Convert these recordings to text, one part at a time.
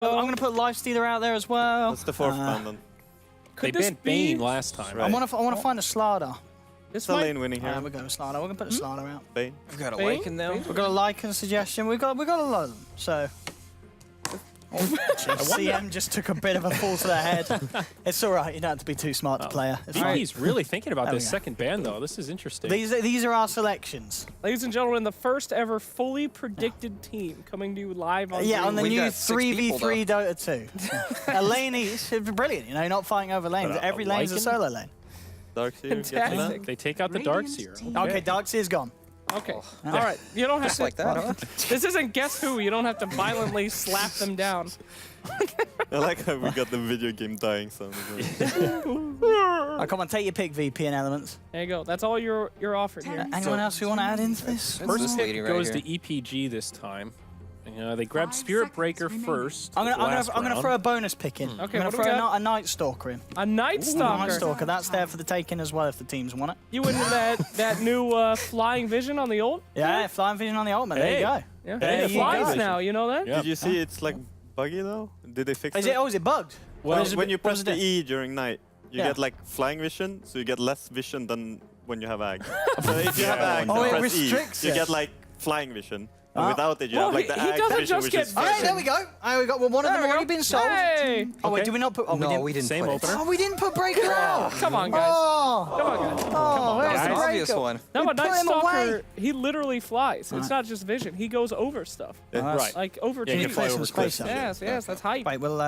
I'm going to put Lifestealer out there as well. That's the fourth ban then. They banned Bane last time. Right. I want to find a Slardar. It's the lane winning here. We're going to Slardar. We're going to put a Slardar out. Bane. We've got a Bane? Lycan now. We've got a Lycan suggestion. We've got a lot of them. So. CM just took a bit of a fall to the head. It's all right. You don't have to be too smart to play her. It's fine. He's really thinking about this second ban, though. This is interesting. These are our selections. Ladies and gentlemen, the first ever fully predicted team coming to you live on on the DreamLeague. new 3v3 Dota 2. A lane each. It's brilliant. You know, you're not fighting over lanes. Every lane's a solo lane. Darkseer. Fantastic. They take out the Darkseer. Okay, Darkseer's gone. Okay. All right. You don't have Just to. like that, huh? This isn't Guess Who. You don't have to violently slap them down. I like how we got the video game dying sound. Oh, come on, take your pick, VP and Elements. There you go. That's all you're offered here. Anyone else who want to add into this? First pick lady right goes here. to EPG this time. They grabbed Spirit Breaker first. I'm gonna throw a bonus pick in. Okay, I'm gonna what do we throw got? a Night Stalker in. A Night Night Stalker. Stalker, that's there for the taking as well if the teams want it. You into that new flying vision on the old? Yeah, Flying Vision on the ultimate. There you go. Yeah. There It you flies go. now. You know that? Yeah. Did you see it's like buggy though? Did they fix Is it? it? Oh, is it bugged? Well, What when you what press does the it do? E during night, you Yeah. get like flying vision, so you get less vision than when you have ag. So if you have ag, Oh, you it press restricts E, you it. get like flying vision. And Ah. without it, you Well, have like the he ag doesn't vision, just which get is All right, vision. there we go. We got one of them There we already go. been solved. Hey! Oh wait, did we not put? Oh, No, we didn't Same put opener. it. Oh, we didn't put Breaker out. Come on, guys. Oh, Come on, guys. oh, where's That's the an obvious Breaker? one. No, We but put Night him away. Stalker, he literally flies. It's not just vision. He goes over stuff. Right. Like over Yeah, you trees. can fly Play some over space cliffs. up. Yes, that's hype. Wait, we'll.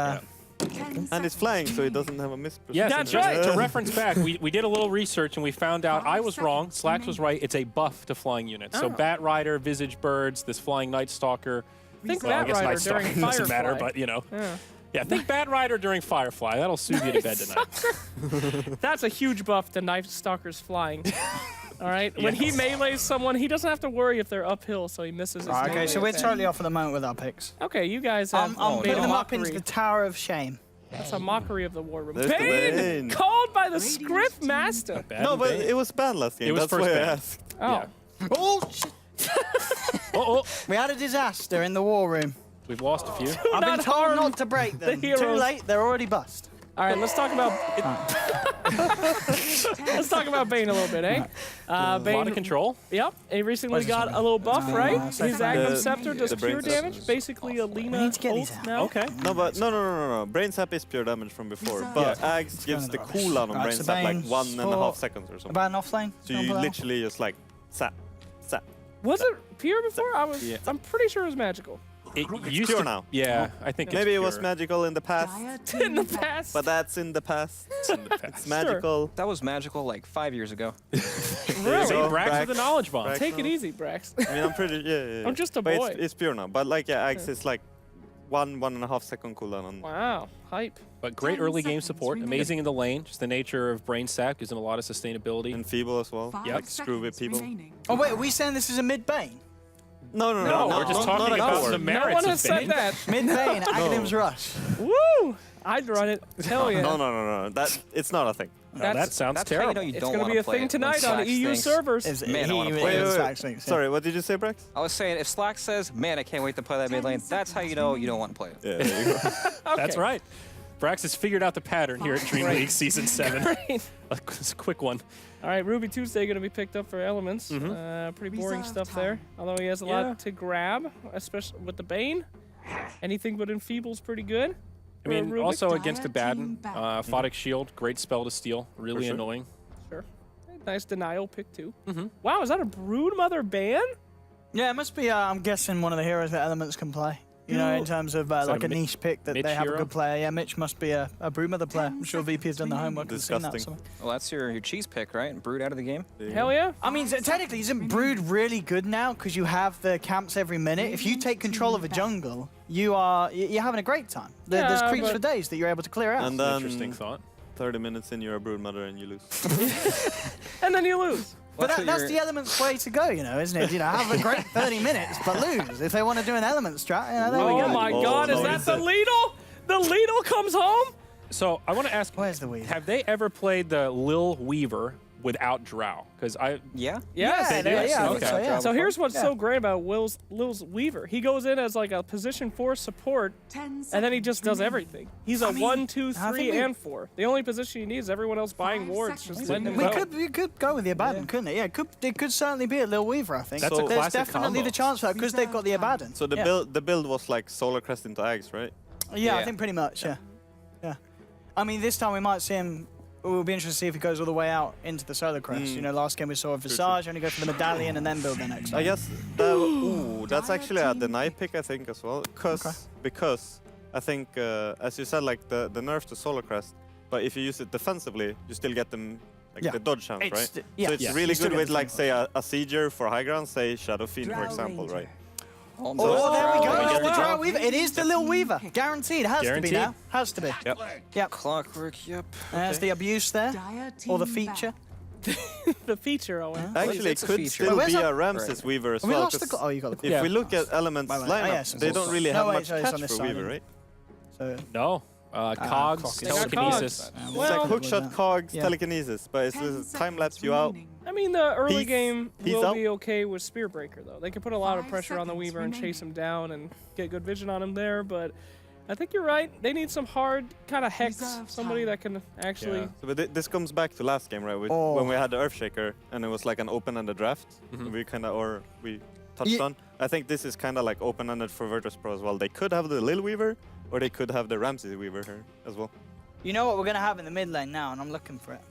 And it's flying, so it doesn't have a miss. Yes, and That's just right. to reference back, we did a little research and we found out I was wrong, Slacks was right, it's a buff to flying units. So Oh. Bat Rider, Visage Birds, this Flying Night Stalker. Think Well, I Bat guess Rider Night Stalker during doesn't matter, Firefly. but you know. Yeah. Yeah, think Bat Rider during Firefly. That'll soothe you to bed tonight. That's a huge buff to Night Stalker's flying. All right? When he melees someone, he doesn't have to worry if they're uphill, so he misses his Okay, melee so we're attack. totally off at the moment with our picks. Okay, you guys have I'm made putting a them up into mockery. the Tower of Shame. That's a mockery of the war room. There's the Bane! Bane. Called by the script master. Bad No, but Bane. it was banned last game. It was That's first why I ban. asked. Oh. Yeah. Oh, shit. Oh, We had a disaster in the war room. we've lost a few. I've been not told harm not to break them. the Too heroes. late, they're already bust. All right, let's talk about let's talk about Bane a little bit, eh? A lot Bane, of control. yep, he recently Where's this got one? a little buff, right? so His far. Agnum The- Scepter does the pure brain damage, cells. basically a We Lina need to get these ult out. now. Okay. No, but no. Brain sap is pure damage from before, but Ags gives the cooldown on Right, Brain so sap like Bane's 1.5 for- seconds or something. About an offlane? So you literally just like sap. Was it pure before? Yeah. I'm pretty sure it was magical. It It's used pure to, now. Yeah, I think Maybe it it's was pure. magical in the past, In the past. but that's in the past. It's in the past. It's magical. That was magical like 5 years ago. There you Really? go, Brax Brax. with the knowledge bomb. Brax. Take it easy, Brax. I mean, I'm pretty. Yeah. I'm just a But boy. It's pure now. But like, yeah, Ags is like 1.5 second cooldown on. Wow, hype. But great 10 early game seconds support, remaining. amazing in the lane. Just the nature of Brain Sap gives them a lot of sustainability. And feeble as well. Five Like screw with seconds people. remaining. Oh, wait, are we saying this is a mid-bane? No, we're just talking not about forward. the No merits one of has said Bane. that. Mid-bane, Aghanim's Rush. Woo! I'd run it. Hell yeah. No. That it's not a thing. No, that sounds That's terrible. how you know you It's don't going to want be a play thing it, when tonight on Slacks EU thinks- servers. Is Man, I wanna he- play it was Wait. actually- Sorry, what did you say, Brax? I was saying, if Slack says, man, I can't wait to play that mid lane, that's how you know you don't want to play it. Yeah, there you go. That's right. Brax has figured out the pattern here at DreamLeague Season 7. Right. It's a quick one. All right, Ruby Tuesday going to be picked up for Elements. Mm-hmm. Pretty boring Reserve stuff there. time. Although he has a Yeah. lot to grab, especially with the Bane. Anything but Enfeeble's pretty good. I mean, for Rubik. also against the Dire Baden, team battle. Photic Shield, great spell to steal, really sure. annoying. Sure. Nice denial pick too. Wow, is that a Broodmother ban? Yeah, it must be, I'm guessing, one of the heroes that Elements can play. You know, in terms of like a a niche pick that Mitch they have hero? a good player. Yeah, Mitch must be a Broodmother player. I'm sure VP has done the homework and seen that Disgusting. somewhere. Well, that's your cheese pick, right? Brood out of the game. Hell yeah. I mean, so technically, isn't Brood really good now because you have the camps every minute? If you take control of a jungle, you're having a great time. There's Yeah, creeps but- for days that you're able to clear out. And then Interesting thought. 30 minutes in, you're a broodmother and you lose. And then you lose. But That's what that's you're- the Elements way to go, you know, isn't it? You know, have a great 30 minutes, but lose. If they want to do an Elements strat, you know, there we Oh go. my Oh, god, is no, that it's the a- Lidl? The Lidl comes home? So I want to ask, Where's the weed? have they ever played the Lil Weaver, without Drow? Because Yeah? Yes, Yeah, do? yeah, Okay. so, yeah. So here's what's Yeah. so great about Lil's Weaver. He goes in as like a position 4 support, and then he just does everything. He's a 1, 2, I 3, think we- and 4. The only position you need is everyone else buying 5 wards. seconds Just letting him We go. could go with the Abaddon, couldn't it? Yeah, it could certainly be a Lil Weaver, I think. That's a There's classic definitely combo. the chance for that because they've got the Abaddon. So the Yeah. build was like Solar Crest into Ags, right? Yeah, I Yeah. think pretty much, yeah. Yeah. I mean, this time we might see him. It will be interesting to see if he goes all the way out into the Solar Crest. You know, last game we saw a Visage, only go for the medallion and then build the next I one. guess that's actually a deny pick, I think, as well. Because I think, as you said, like the nerf to Solar Crest, but if you use it defensively, you still get them like Yeah. the dodge chance, It's right? the- yeah. So it's Yeah. really You still good get with the like thing. say a Sieger for high ground, say Shadow Fiend, for example, right? Oh, there we go. Oh, It's the wow. Drow Weaver. It is the Lil Weaver. Guaranteed. Has to Guaranteed? be now. Has to be. Yep. Yep. Clockwork, yep. There's the abuse there. Or the feature. The feature, Owen. Actually, it it's a could feature. still Wait, be where's a Ramses Weaver as We well. lost the. 'cause Oh, you got the. if Yeah. we look at Elements Wait, wait. lineup, Oh, yes, they it's don't on- really no, have wait, much sorry, it's on catch this for side, Weaver, yeah. right? No. So, Cogs, Cogs. They got telekinesis. Cogs. It's Well, like hookshot, cogs, Yeah. telekinesis, but it's with time lapse you out. I mean, the early Peace- game peace will out. be okay with Spear Breaker, though. They can put a lot of 5 pressure on the seconds Weaver and chase him remaining. down and get good vision on him there, but I think you're right. They need some hard kind of hex, Reserve somebody time. that can actually... Yeah. So, but this comes back to last game, right? Oh. When we had the Earthshaker and it was like an open-ended draft. We touched Ye- on. I think this is kind of like open-ended for Virtus Pro as well. They could have the Lil Weaver, or they could have the Ramses Weaver here as well. you know what we're going to have in the mid lane now, and I'm looking for it.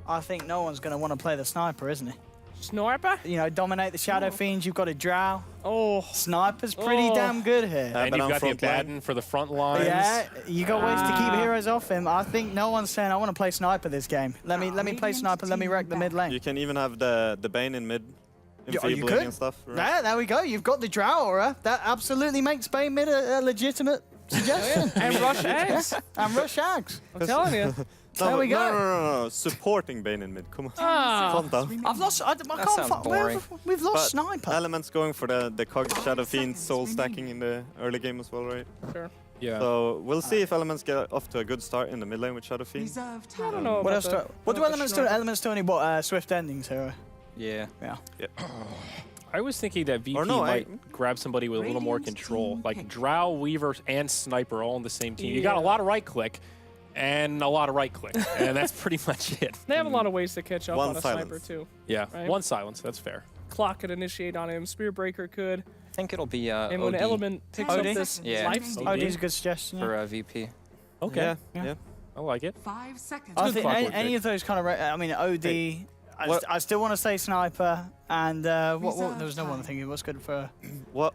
I think no one's going to want to play the sniper, isn't he? Sniper? You know, dominate the Shadow Fiends. You've got a Drow. Oh, Sniper's pretty Oh. damn good here. And but you've on got the front line- Abaddon for the front lines. Yeah, you got ways to keep heroes off him. I think no one's saying I want to play sniper this game. Let me play sniper. Let me wreck the mid lane. You can even have the Bane in mid, you enfeebling could. and stuff. Right? Yeah, there we go. You've got the Drow aura. That absolutely makes Bane mid a legitimate suggestion. and Rush Eggs. And Rush Ags. I'm telling you. There we go. No. Supporting Bane in mid. Come on. Ah. Calm down. I've lost. I can't sounds find. boring. We've lost But sniper. Elements going for the Cog Shadow Fiend soul stacking in the early game as well, right? Sure. Yeah. So we'll see if Elements get off to a good start in the mid lane with Shadow Fiend. Reserve I don't time. know What about else? the- What do about the elements do? sniper. Elements do only what? Swift endings here. Yeah. Yeah. I was thinking that VP Or no, might grab somebody with a little more Radiant control, team like pick. Drow, Weaver, and Sniper all on the same team. You got a Yeah. lot of right click and a lot of right click, and that's pretty much it. They have a lot of ways to catch up One on a silence. sniper, too. Yeah, Right. one silence, that's fair. Clock could initiate on him. Spear Breaker could. I think it'll be And when OD Element picks OD? up this Yeah. lifesteal, Oh, these a good suggestion. for Yeah. VP. Okay, Yeah. I like it. 5 seconds. I good think clockwork any pick. of those kind of. I mean, OD. what- I still want to say sniper. And what? Reserve There was no one time. thinking. What's good for? What?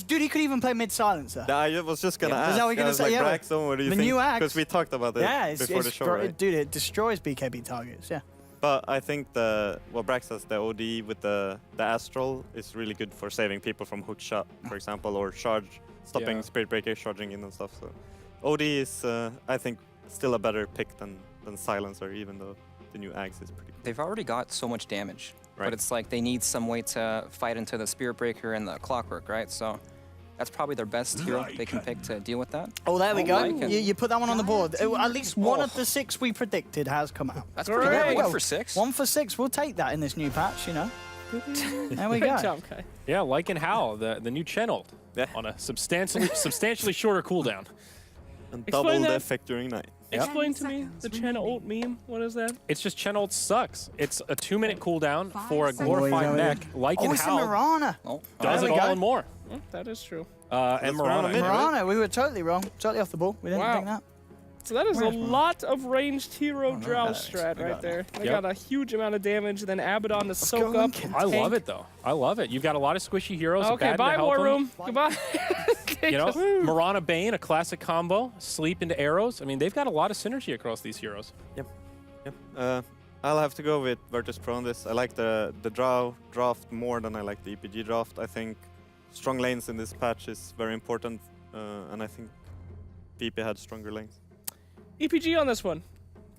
Dude, he could even play mid silencer. I was just gonna Yeah. ask. Is that what you're gonna I was say? like, Yeah, Braxton, what do you the think? new axe. Because we talked about it Yeah, it's before the show, right? dude, it destroys BKB targets. Yeah. But I think what Brax says, the OD with the Astral is really good for saving people from hook shot, for example, or charge, stopping Yeah. Spirit Breaker charging in and stuff. So OD is, I think, still a better pick than Silencer, even though the new Axe is pretty cool. They've already got so much damage, Right. but it's like they need some way to fight into the Spirit Breaker and the Clockwork, right? So that's probably their best hero they can pick to deal with that. Oh, there we Oh, go. Lycan. You put that one on the board. At least one Oh. of the 6 we predicted has come out. That's Great. pretty good. Well, 1 for 6. 1 for 6. We'll take that in this new patch. You know. There we Great go. job, Kai. Yeah, like and Howl, the new channeled Yeah. on a substantially shorter cooldown. And Explain double the that. effect during night. Yep. Explain to me 10 the seconds channel ult remaining. meme. What is that? It's just channeled sucks. It's a 2-minute cooldown for a 5 seconds. glorified Oh, mech. Like Oh, and it's the Howl Mirana. Oh, does There it we all go. and more. That is true. And That's Mirana. Mirana mid, right? Mirana, we were totally wrong. Totally off the ball. We didn't Wow. think that. So that is a Where's Mirana? lot of ranged hero Drow that is. strat We right got there. They Yep. got a huge amount of damage, then Abaddon to soak go, up. Lincoln. I love tank. it though. I love it. You've got a lot of squishy heroes. Okay, Abaddon to bye, help War them. Room. Goodbye. You know, Mirana Bane, a classic combo. Sleep into arrows. I mean, they've got a lot of synergy across these heroes. Yep. I'll have to go with Virtus Pro on this. I like the Drow draft more than I like the EPG draft. I think strong lanes in this patch is very important, and I think VP had stronger lanes. EPG on this one.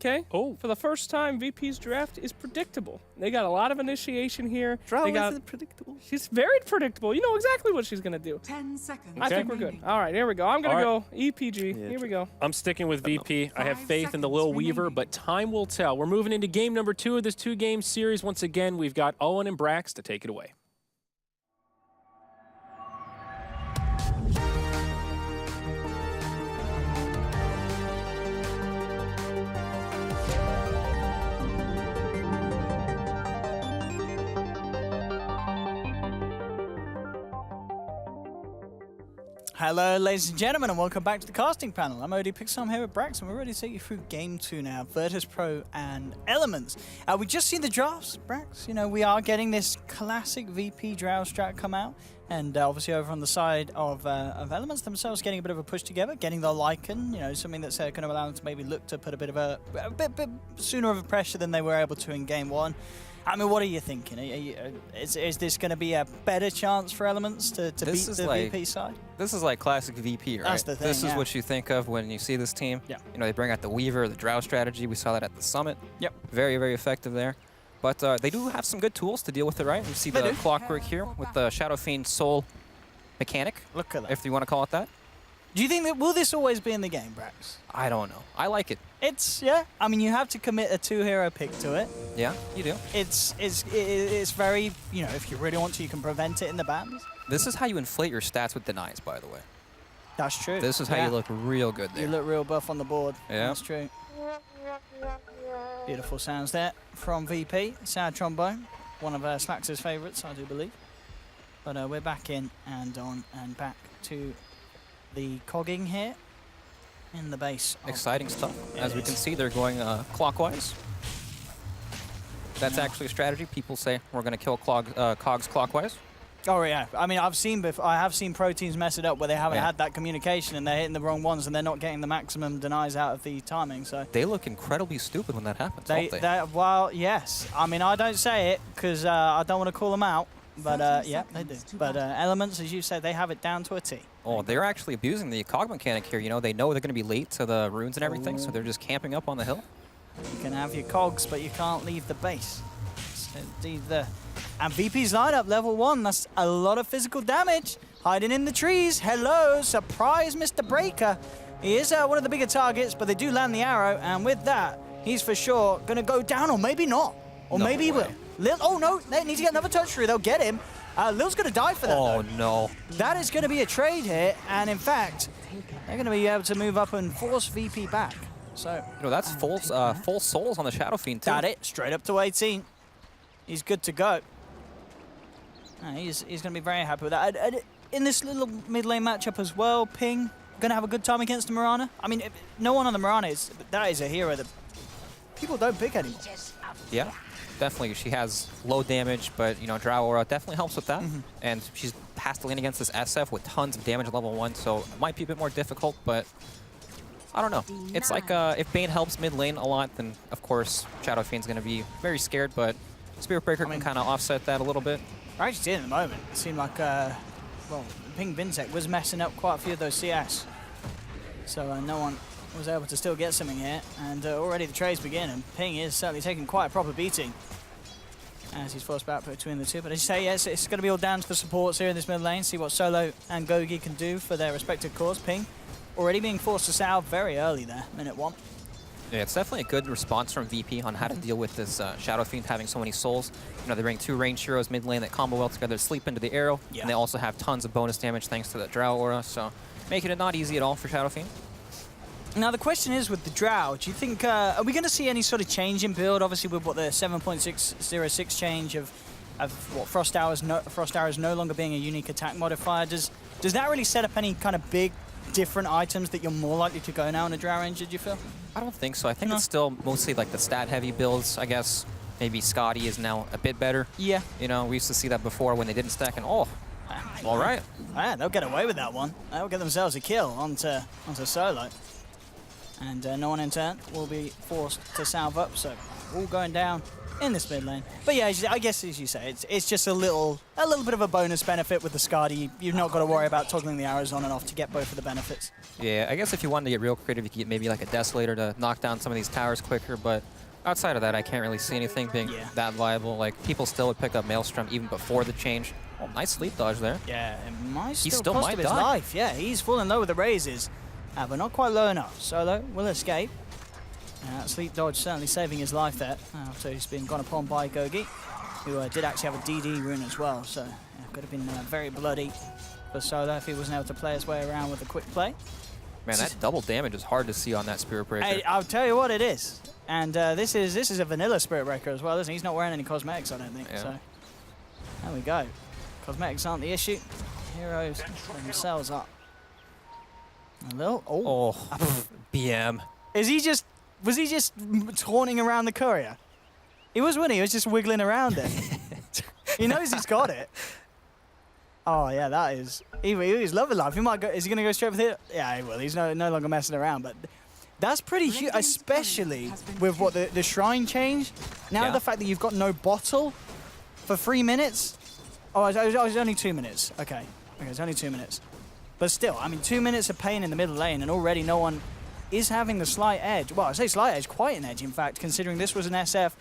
Okay. Oh. For the first time, VP's draft is predictable. They got a lot of initiation here. Drow They got, isn't predictable. she's very predictable. You know exactly what she's gonna do. 10 seconds. I think we're good. All right, here we go. I'm gonna go EPG. Yeah, Here we go. I'm sticking with VP. I have 5 faith in the Lil seconds Weaver, remaining. but time will tell. We're moving into game number 2 of this 2-game series. Once again, we've got Owen and Brax to take it away. Hello, ladies and gentlemen, and welcome back to the casting panel. I'm OD Pixar, I'm here with Brax, and we're ready to take you through Game 2 now, Virtus Pro and Elements. We just seen the drafts, Brax. You know, we are getting this classic VP Drow strat come out, and obviously over on the side of Elements themselves getting a bit of a push together, getting the Lycan, you know, something that's going to allow them to maybe look to put a bit bit sooner of a pressure than they were able to in Game 1. I mean, what are you thinking? Is this going to be a better chance for Elements to beat the VP side? This is like classic VP, right? That's the thing, This is yeah. what you think of when you see this team. Yeah. You know, they bring out the Weaver, the Drow strategy. We saw that at the Summit. Yep. Very, very effective there. But they do have some good tools to deal with it, right? You see They the do. Clockwork here with the Shadow Fiend Soul mechanic, Look at that. if you want to call it that. Do you think that will this always be in the game, Brax? I don't know. I like it. It's I mean, you have to commit a 2-hero pick to it. Yeah, you do. It's very, you know, if you really want to, you can prevent it in the bans. This is how you inflate your stats with denies, by the way. That's true. This is how Yeah. you look real good You there. look real buff on the board. Yeah. That's true. Beautiful sounds there from VP. Sad trombone, one of Slax's favourites, I do believe. But we're back in and on and back to the cogging here in the base. of- Exciting stuff. It As we is. can see, they're going clockwise. That's actually a strategy. People say we're going to kill cogs clockwise. Oh yeah, I mean I have seen pro teams mess it up where they haven't Yeah. had that communication and they're hitting the wrong ones and they're not getting the maximum denies out of the timing. So They look incredibly stupid when that happens, don't they? well, yes. I mean I don't say it because I don't want to call them out, but yeah, they do. But Elements, as you said, they have it down to a T. Oh, they're actually abusing the cog mechanic here. You know, they know they're going to be late to the runes and everything, so they're just camping up on the hill. You can have your cogs, but you can't leave the base. So indeed and VP's lineup, level 1. That's a lot of physical damage. Hiding in the trees. Hello, surprise, Mr. Breaker. He is one of the bigger targets, but they do land the arrow, and with that, he's for sure going to go down, or maybe not. Or No maybe he way. will. Lil, oh no, they need to get another touch through. They'll get him. Lil's going to die for that, Oh, though. no. That is going to be a trade here, and in fact, they're going to be able to move up and force VP back. So, You know, that's full souls on the Shadow Fiend, too. got it. Straight up to 18. He's good to go. He's going to be very happy with that. In this little mid lane matchup as well, Ping going to have a good time against the Mirana. I mean, no one on the Mirana that is a hero that people don't pick anymore. Yeah, definitely. She has low damage, but, you know, Drow Aura definitely helps with that. Mm-hmm. And she's has to lane against this SF with tons of damage at level 1, so it might be a bit more difficult, but I don't know. It's like if Bane helps mid lane a lot, then, of course, Shadow Fiend's going to be very scared, but Spirit Breaker can kind of offset that a little bit. I actually did at the moment. It seemed like, well, Ping Vincere was messing up quite a few of those CS. So no one was able to still get something here. And already the trades begin, and Ping is certainly taking quite a proper beating as he's forced back between the two. But as you say, yes, it's going to be all down to the supports here in this mid lane. See what Solo and Gogi can do for their respective cause. Ping already being forced to salve very early there, minute 1. Yeah, it's definitely a good response from VP on how to deal with this Shadow Fiend having so many souls. You know, they bring 2 ranged heroes mid lane that combo well together, sleep into the arrow, Yeah. and they also have tons of bonus damage thanks to the Drow Aura, so making it not easy at all for Shadow Fiend. Now the question is with the Drow, do you think, are we going to see any sort of change in build? Obviously with what the 7.606 change of what Frost Arrows no longer being a unique attack modifier, does that really set up any kind of big different items that you're more likely to go now in a Drow Ranger, do you feel? I don't think so. I think No. it's still mostly like the stat-heavy builds, I guess. Maybe Scotty is now a bit better. Yeah. You know, we used to see that before when they didn't stack, and oh, all right. Yeah, they'll get away with that one. They'll get themselves a kill onto Solo. And no one in turn will be forced to salve up, so all going down in this mid lane. But yeah, I guess as you say, it's just a little bit of a bonus benefit with the Skadi. You've not got to worry about toggling the arrows on and off to get both of the benefits. Yeah, I guess if you wanted to get real creative, you could get maybe like a Desolator to knock down some of these towers quicker, but outside of that, I can't really see anything being that viable. Like, people still would pick up Maelstrom even before the change. Oh, nice sleep dodge there. Yeah, it might He still might cost him his die. life. Yeah, he's falling low with the raises, but not quite low enough. Solo will escape. Sleep dodge certainly saving his life there. So he's been gone upon by Gogi, who did actually have a DD rune as well. So yeah, could have been very bloody for Solo if he wasn't able to play his way around with a quick play. Man, that double damage is hard to see on that Spirit Breaker. Hey, I'll tell you what it is. And this is a vanilla Spirit Breaker as well, isn't he? He's not wearing any cosmetics, I don't think. Yeah. So there we go. Cosmetics aren't the issue. Heroes themselves up. A little. Oh. BM. Was he just taunting around the courier? He was, wasn't he? He was just wiggling around it. He knows he's got it. Oh yeah, that is. He's loving life. He might go. Is he going to go straight for it? Yeah, he will. He's no longer messing around. But that's pretty huge, especially with what the shrine change. Now the fact that you've got no bottle for 3 minutes. Oh, it was only 2 minutes. Okay, it's only 2 minutes. But still, I mean, 2 minutes of pain in the middle lane, and already no one is having the slight edge. Well, I say slight edge, quite an edge, in fact, considering this was an SF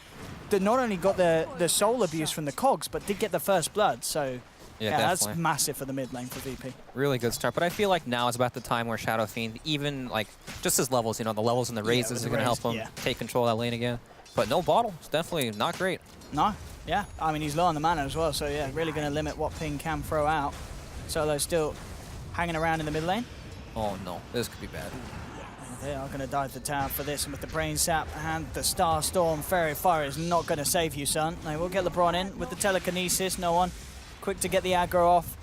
that not only got the soul abuse from the cogs, but did get the first blood. So yeah, that's massive for the mid lane for VP. Really good start, but I feel like now is about the time where Shadow Fiend, even like just his levels, the levels and the raises are going to help him take control of that lane again. But no bottle, it's definitely not great. No, yeah, I mean he's low on the mana as well, so yeah, really going to limit what Ping can throw out. Solo still hanging around in the mid lane. Oh no, this could be bad. They are going to dive the tower for this, and with the Brain Sap and the Star Storm, Fairy Fire is not going to save you, son. They will get LeBron in with the telekinesis. No one quick to get the aggro off,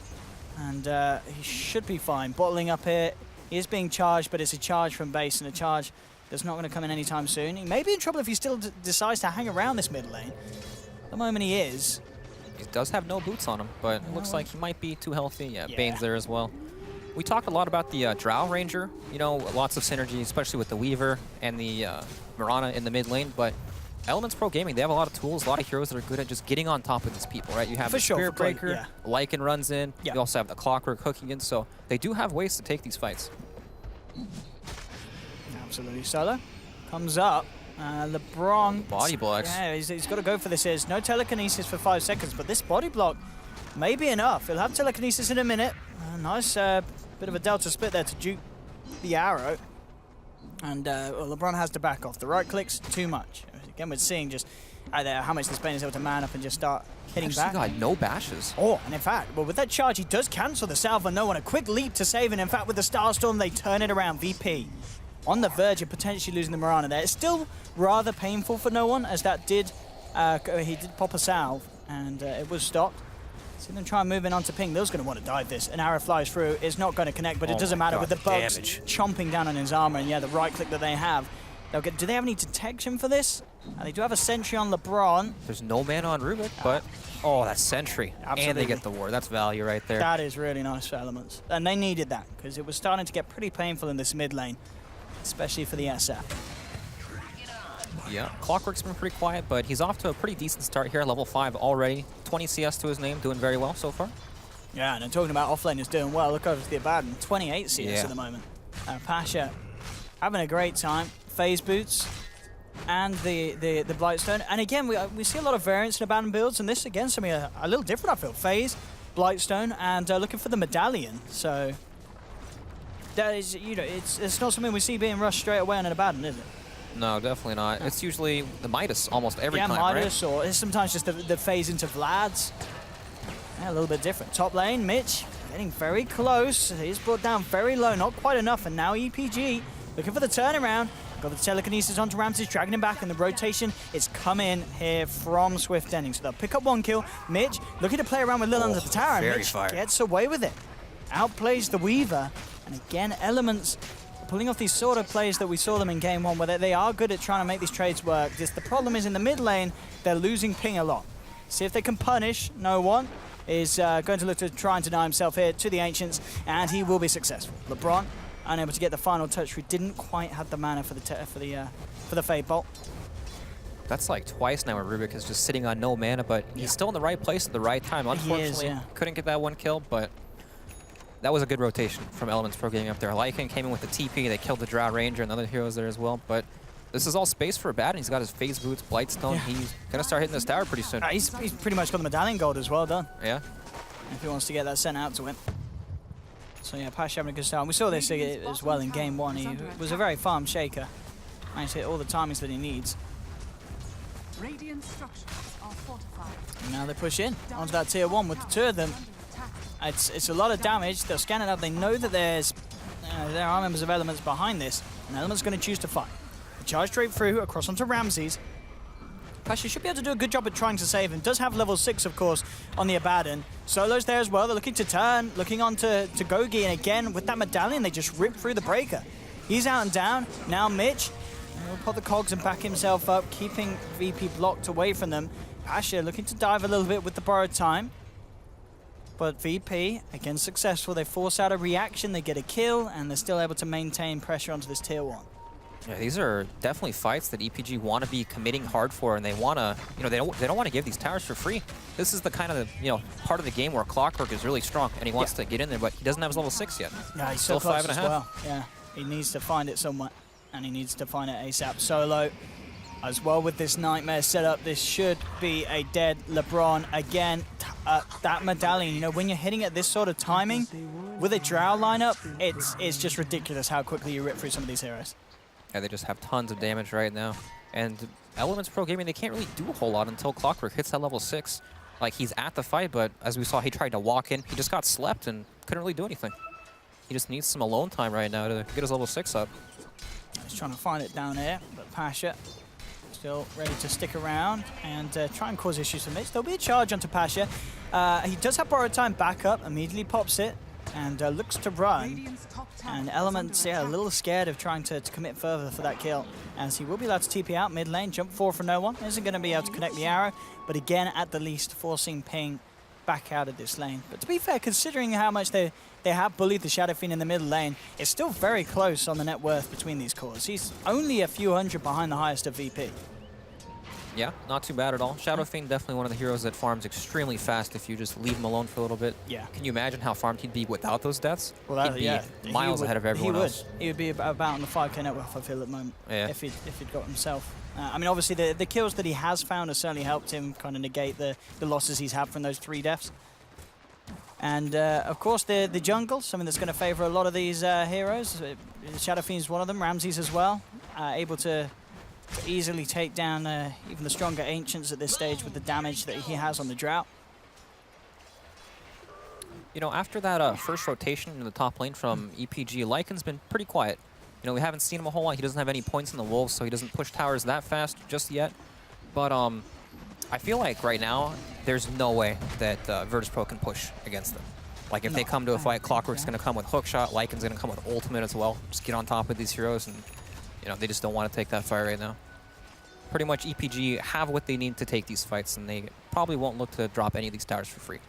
and he should be fine. Bottling up here, he is being charged, but it's a charge from base, and a charge that's not going to come in anytime soon. He may be in trouble if he still decides to hang around this mid lane. At the moment he is. He does have no boots on him, but it looks like he might be too healthy. Yeah, Bane's there as well. We talked a lot about the Drow Ranger, lots of synergy, especially with the Weaver and the Mirana in the mid lane, but Elements Pro Gaming, they have a lot of tools, a lot of heroes that are good at just getting on top of these people, right? You have the Spirit Breaker, Lycan runs in, you also have the Clockwork hooking in, so they do have ways to take these fights. Absolutely. Solo comes up. LeBron. Body blocks. Yeah, he's got to go for this. There's no telekinesis for 5 seconds, but this body block may be enough. He'll have telekinesis in a minute. Nice bit of a delta split there to juke the arrow. And LeBron has to back off. The right click's too much. Again, we're seeing just how much this Bane is able to man up and just start hitting back. Got no bashes. Oh, and in fact, well, with that charge, he does cancel the salve on no one. A quick leap to save, and in fact, with the Starstorm, they turn it around. VP on the verge of potentially losing the Mirana there. It's still rather painful for no one, as that did, he did pop a salve, and it was stopped. See them try and move in onto Ping. They're going to want to dive this. An arrow flies through. It's not going to connect, but it doesn't matter with the bugs chomping down on his armor. And yeah, the right click that they have. They'll get. Do they have any detection for this? They do have a sentry on LeBron. There's no mana on Rubik, but that sentry. Absolutely. And they get the ward. That's value right there. That is really nice for Elements. And they needed that, because it was starting to get pretty painful in this mid lane, especially for the SF. Yeah, Clockwork's been pretty quiet, but he's off to a pretty decent start here, level 5 already. 20 CS to his name, doing very well so far. Yeah, and talking about offlane is doing well. Look over to the Abaddon, 28 CS at the moment. Pasha having a great time. Phase boots and the Blightstone. And again, we see a lot of variance in Abaddon builds, and this again something a little different, I feel. Phase, Blightstone, and looking for the medallion. So that is, it's not something we see being rushed straight away on an Abaddon, is it? No, definitely not. No. It's usually the Midas almost every time, Midas, right? Or it's sometimes just the phase into Vlad's. Yeah, a little bit different. Top lane, Mitch getting very close. He's brought down very low, not quite enough, and now EPG looking for the turnaround. Got the telekinesis onto Ramses, dragging him back, and the rotation is coming here from Swift Ending. So they'll pick up 1 kill. Mitch looking to play around with Lil under the tower, and Mitch gets away with it. Outplays the Weaver, and again, Elements pulling off these sort of plays that we saw them in Game 1, where they are good at trying to make these trades work. Just the problem is in the mid lane, they're losing Ping a lot. See if they can punish. No one is going to look to try and deny himself here to the Ancients, and he will be successful. LeBron unable to get the final touch. We didn't quite have the mana for the Fade Bolt. That's like twice now where Rubik is just sitting on no mana, but he's still in the right place at the right time. Unfortunately, couldn't get that one kill, but that was a good rotation from Elements Pro getting up there. Lycan came in with the TP, they killed the Drow Ranger and other heroes there as well, but this is all space for a bad, and he's got his Phase Boots, Blightstone. He's gonna start hitting this tower pretty soon. He's pretty much got the Medallion Gold as well done. Yeah. If he wants to get that sent out to him. So yeah, Pasha having a good start. We saw this as well in game 1. He was a very farm shaker. Managed to hit all the timings that he needs. Radiant structures are fortified. And now they push in onto that tier 1 with the 2 of them. It's a lot of damage. They'll scan it up. They know that there are members of Elements behind this, and Elements going to choose to fight. They charge straight through across onto Ramses. Pasha should be able to do a good job at trying to save him. Does have level 6, of course, on the Abaddon. Solo's there as well. They're looking to turn, looking on to Gogi, and again with that Medallion, they just rip through the breaker. He's out and down. Now Mitch will put the cogs and back himself up, keeping VP blocked away from them. Pasha looking to dive a little bit with the borrowed time. But VP, again successful. They force out a reaction, they get a kill, and they're still able to maintain pressure onto this tier 1. Yeah, these are definitely fights that EPG want to be committing hard for, and they want to, they don't want to give these towers for free. This is the kind of, part of the game where Clockwork is really strong, and he wants to get in there, but he doesn't have his level 6 yet. Yeah, he's still so close 5.5. as well. Yeah, he needs to find it somewhere, and he needs to find it ASAP. Solo, as well with this Nightmare setup, this should be a dead LeBron. Again, that Medallion, when you're hitting at this sort of timing, with a Drow lineup, it's just ridiculous how quickly you rip through some of these heroes. Yeah, they just have tons of damage right now. And Elements Pro Gaming, they can't really do a whole lot until Clockwork hits that level 6. Like, he's at the fight, but as we saw, he tried to walk in. He just got slept and couldn't really do anything. He just needs some alone time right now to get his level 6 up. He's trying to find it down here, but Pasha still ready to stick around and try and cause issues for Mitch. There'll be a charge onto Pasha. He does have borrowed time back up, immediately pops it, and looks to run. And Elements, a little scared of trying to commit further for that kill, as he will be allowed to TP out mid lane, jump forward for no one. Isn't going to be able to connect the arrow, but again, at the least, forcing Ping back out of this lane. But to be fair, considering how much they have bullied the Shadow Fiend in the middle lane, it's still very close on the net worth between these cores. He's only a few hundred behind the highest of VP. Yeah, not too bad at all. Shadow Fiend definitely one of the heroes that farms extremely fast if you just leave him alone for a little bit. Yeah. Can you imagine how farmed he'd be without those deaths? Well, he'd be miles ahead of everyone else. He would be about on the 5k net worth, I feel, at the moment, if he'd got himself. I mean, obviously, the kills that he has found have certainly helped him kind of negate the losses he's had from those 3 deaths. And, of course, the jungle, something that's going to favor a lot of these heroes. Shadow Fiend's one of them, Ramses as well, able to easily take down even the stronger Ancients at this stage with the damage that he has on the Drought. After that first rotation in the top lane from EPG, Lycan's been pretty quiet. We haven't seen him a whole lot. He doesn't have any points in the Wolves, so he doesn't push towers that fast just yet. But I feel like right now, there's no way that Virtus Pro can push against them. Like, if they come to a fight, Clockwork's going to come with Hookshot, Lycan's going to come with Ultimate as well. Just get on top of these heroes, and they just don't want to take that fight right now. Pretty much EPG have what they need to take these fights, and they probably won't look to drop any of these towers for free.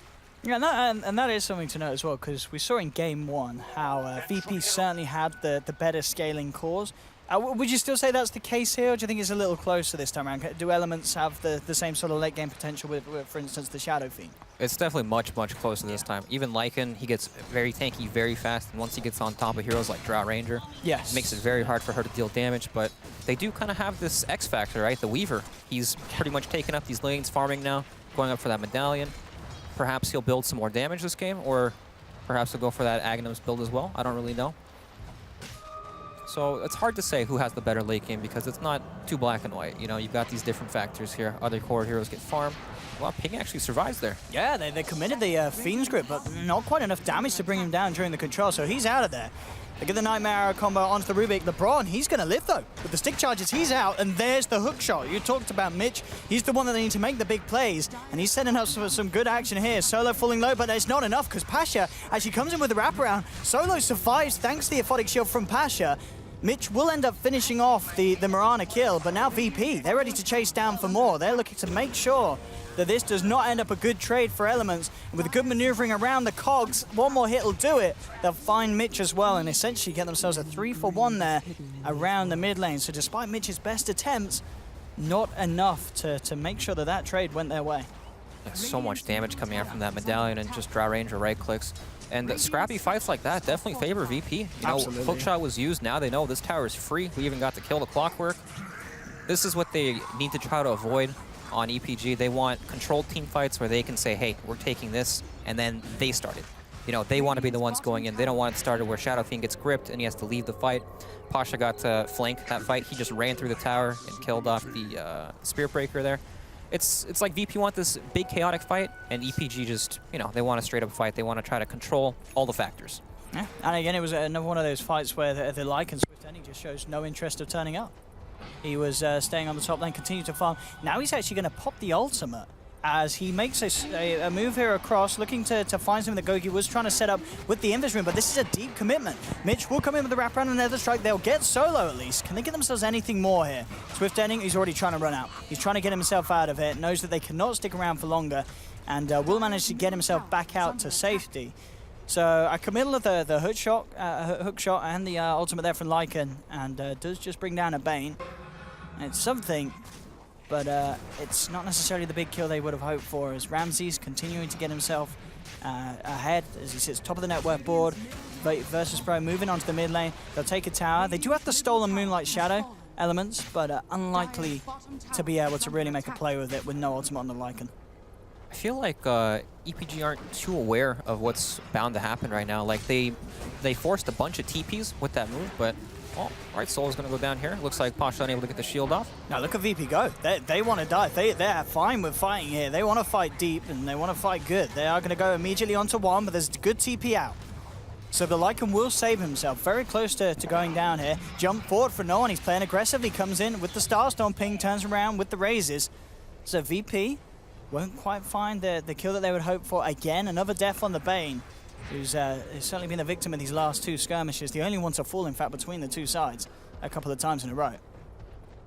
Yeah, and that is something to note as well, because we saw in Game 1 how VP certainly had the better scaling cores. Would you still say that's the case here, or do you think it's a little closer this time around? Do Elements have the same sort of late game potential with, for instance, the Shadow Fiend? It's definitely much, much closer this time. Even Lycan, he gets very tanky very fast, and once he gets on top of heroes like Drow Ranger, it makes it very hard for her to deal damage, but they do kind of have this X factor, right? The Weaver. He's pretty much taken up these lanes, farming now, going up for that Medallion. Perhaps he'll build some more damage this game, or perhaps he'll go for that Aghanims build as well. I don't really know. So it's hard to say who has the better late game because it's not too black and white. You've got these different factors here. Other core heroes get farmed. Well, Ping actually survives there. Yeah, they committed the Fiend's Grip, but not quite enough damage to bring him down during the control, so he's out of there. They get the Nightmare Arrow combo onto the Rubik. LeBron, he's going to live, though. With the stick charges, he's out, and there's the hook shot. You talked about Mitch. He's the one that they need to make the big plays, and he's setting up some good action here. Solo falling low, but it's not enough, because Pasha actually comes in with the wraparound. Solo survives thanks to the Aphotic Shield from Pasha. Mitch will end up finishing off the Mirana kill, but now VP, they're ready to chase down for more. They're looking to make sure that this does not end up a good trade for Elements. And with a good maneuvering around the cogs, one more hit will do it. They'll find Mitch as well and essentially get themselves a 3-for-1 there around the mid lane. So despite Mitch's best attempts, not enough to make sure that that trade went their way. So much damage coming out from that medallion and just draw range or right clicks. And scrappy fights like that definitely favor VP. You know, Absolutely. hookshot was used. Now they know this tower is free. We even got to kill the clockwork. This is what they need to try to avoid on EPG. They want controlled team fights where they can say, hey, we're taking this, and then they start it. You know, they want to be the ones going in. They don't want it started where Shadow Fiend gets gripped and he has to leave the fight. Pasha got to flank that fight. He just ran through the tower and killed off the Spear Breaker there. It's like VP want this big chaotic fight, and EPG just, you know, they want a straight up fight. They want to try to control all the factors. Yeah. And again, it was another one of those fights where the Lycan Swift Ending just shows no interest of turning up. He was staying on the top lane, continued to farm. Now he's actually going to pop the ultimate as he makes a move here across, looking to find something that Gogi was trying to set up with the Invis Room, but this is a deep commitment. Mitch will come in with the wraparound and Nether Strike. They'll get solo at least. Can they get themselves anything more here? Swift Ending, he's already trying to run out. He's trying to get himself out of it, knows that they cannot stick around for longer, and will manage to get himself back out to safety. So a committal of the hook shot and the ultimate there from Lycan, and does just bring down a Bane. It's something, but it's not necessarily the big kill they would have hoped for, as Ramsey's continuing to get himself ahead as he sits top of the network board. Versus Pro moving onto the mid lane. They'll take a tower. They do have the stolen Moonlight Shadow elements, but unlikely to be able to really make a play with it with no ultimate on the Lycan. I feel like EPG aren't too aware of what's bound to happen right now. Like they forced a bunch of TPs with that move, but oh, right, Soul is going to go down here. Looks like Pasha unable to get the shield off. Now look at VP go. They want to dive. They're fine with fighting here. They want to fight deep and they want to fight good. They are going to go immediately onto one, but there's good TP out. So the Lycan will save himself. Very close to going down here. Jump forward for no one. He's playing aggressively. Comes in with the Starstorm ping. Turns around with the raises. So VP won't quite find the kill that they would hope for. Again, another death on the Bane, who's certainly been a victim of these last two skirmishes. The only one to fall, in fact, between the two sides a couple of times in a row.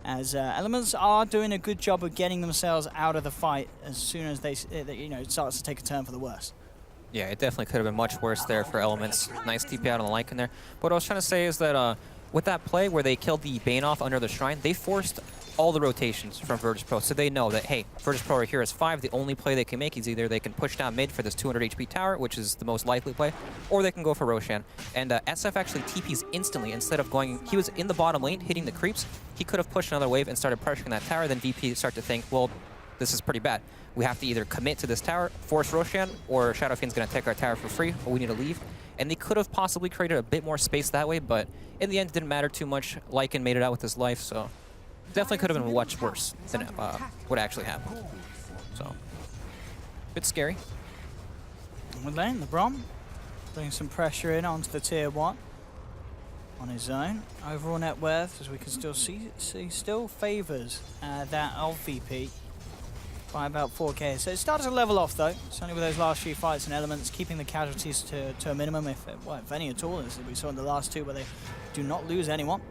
As Elements are doing a good job of getting themselves out of the fight as soon as it starts to take a turn for the worse. Yeah, it definitely could have been much worse there for Elements. Nice TP out on the Lycan there. But what I was trying to say is that with that play where they killed the Bane off under the Shrine, they forced all the rotations from Virtus Pro. So they know that, hey, Virtus Pro right here is 5. The only play they can make is either they can push down mid for this 200 HP tower, which is the most likely play, or they can go for Roshan. And SF actually TPs instantly instead of going... He was in the bottom lane hitting the creeps. He could have pushed another wave and started pressuring that tower. Then VP start to think, well, this is pretty bad. We have to either commit to this tower, force Roshan, or Shadow Fiend's going to take our tower for free, or we need to leave. And they could have possibly created a bit more space that way, but in the end, it didn't matter too much. Lycan made it out with his life, so definitely could have been much worse than what actually happened. So, a bit scary. With lane, LeBron putting some pressure in onto the tier 1 on his own. Overall net worth, as we can still see still favors that of VP by about 4k. So it started to level off though, certainly with those last few fights and Elements, keeping the casualties to a minimum, if any at all, as we saw in the last two where they do not lose anyone.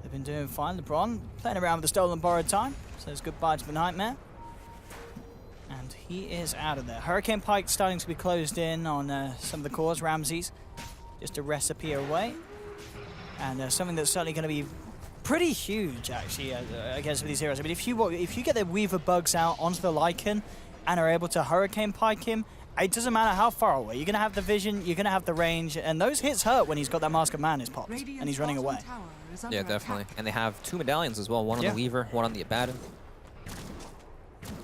They've been doing fine. LeBron playing around with the stolen borrowed time, says goodbye to the Nightmare. And he is out of there. Hurricane Pike starting to be closed in on some of the cores. Ramses, just a recipe away. And something that's certainly going to be pretty huge, actually, against these heroes. I mean, if you get the Weaver bugs out onto the Lycan and are able to Hurricane Pike him, it doesn't matter how far away. You're going to have the vision, you're going to have the range, and those hits hurt when he's got that Mask of Madness popped and he's running away. Yeah, definitely. And they have 2 medallions as well, one on the Weaver, one on the Abaddon.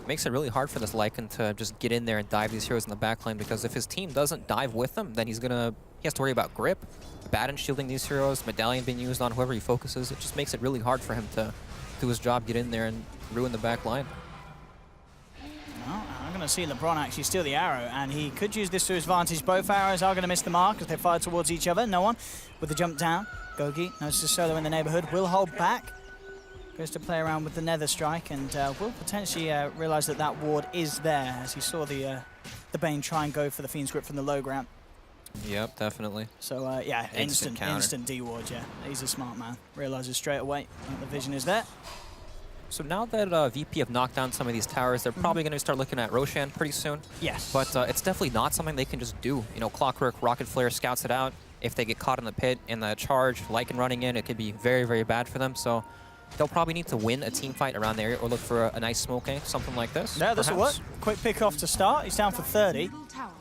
Makes it really hard for this Lycan to just get in there and dive these heroes in the backline, because if his team doesn't dive with them, then he has to worry about grip, Abaddon shielding these heroes, medallion being used on whoever he focuses. It just makes it really hard for him to do his job, get in there and ruin the back line. Well, I'm going to see LeBron actually steal the arrow, and he could use this to his advantage. Both arrows are going to miss the mark as they fire towards each other. No one with the jump down. Gogi notices solo in the neighborhood, will hold back. Goes to play around with the Nether Strike, and will potentially realize that ward is there, as he saw the Bane try and go for the Fiend's Grip from the low ground. Yep, definitely. So yeah, instant D ward, yeah. He's a smart man. Realizes straight away that the vision is there. So now that VP have knocked down some of these towers, they're probably going to start looking at Roshan pretty soon. Yes. But it's definitely not something they can just do. You know, Clockwork, Rocket Flare scouts it out. If they get caught in the pit in the charge, Lycan running in, it could be very, very bad for them. So they'll probably need to win a team fight around the area or look for a nice smoke gank, something like this. Yeah, this will work. perhaps. Quick pick off to start. He's down for 30.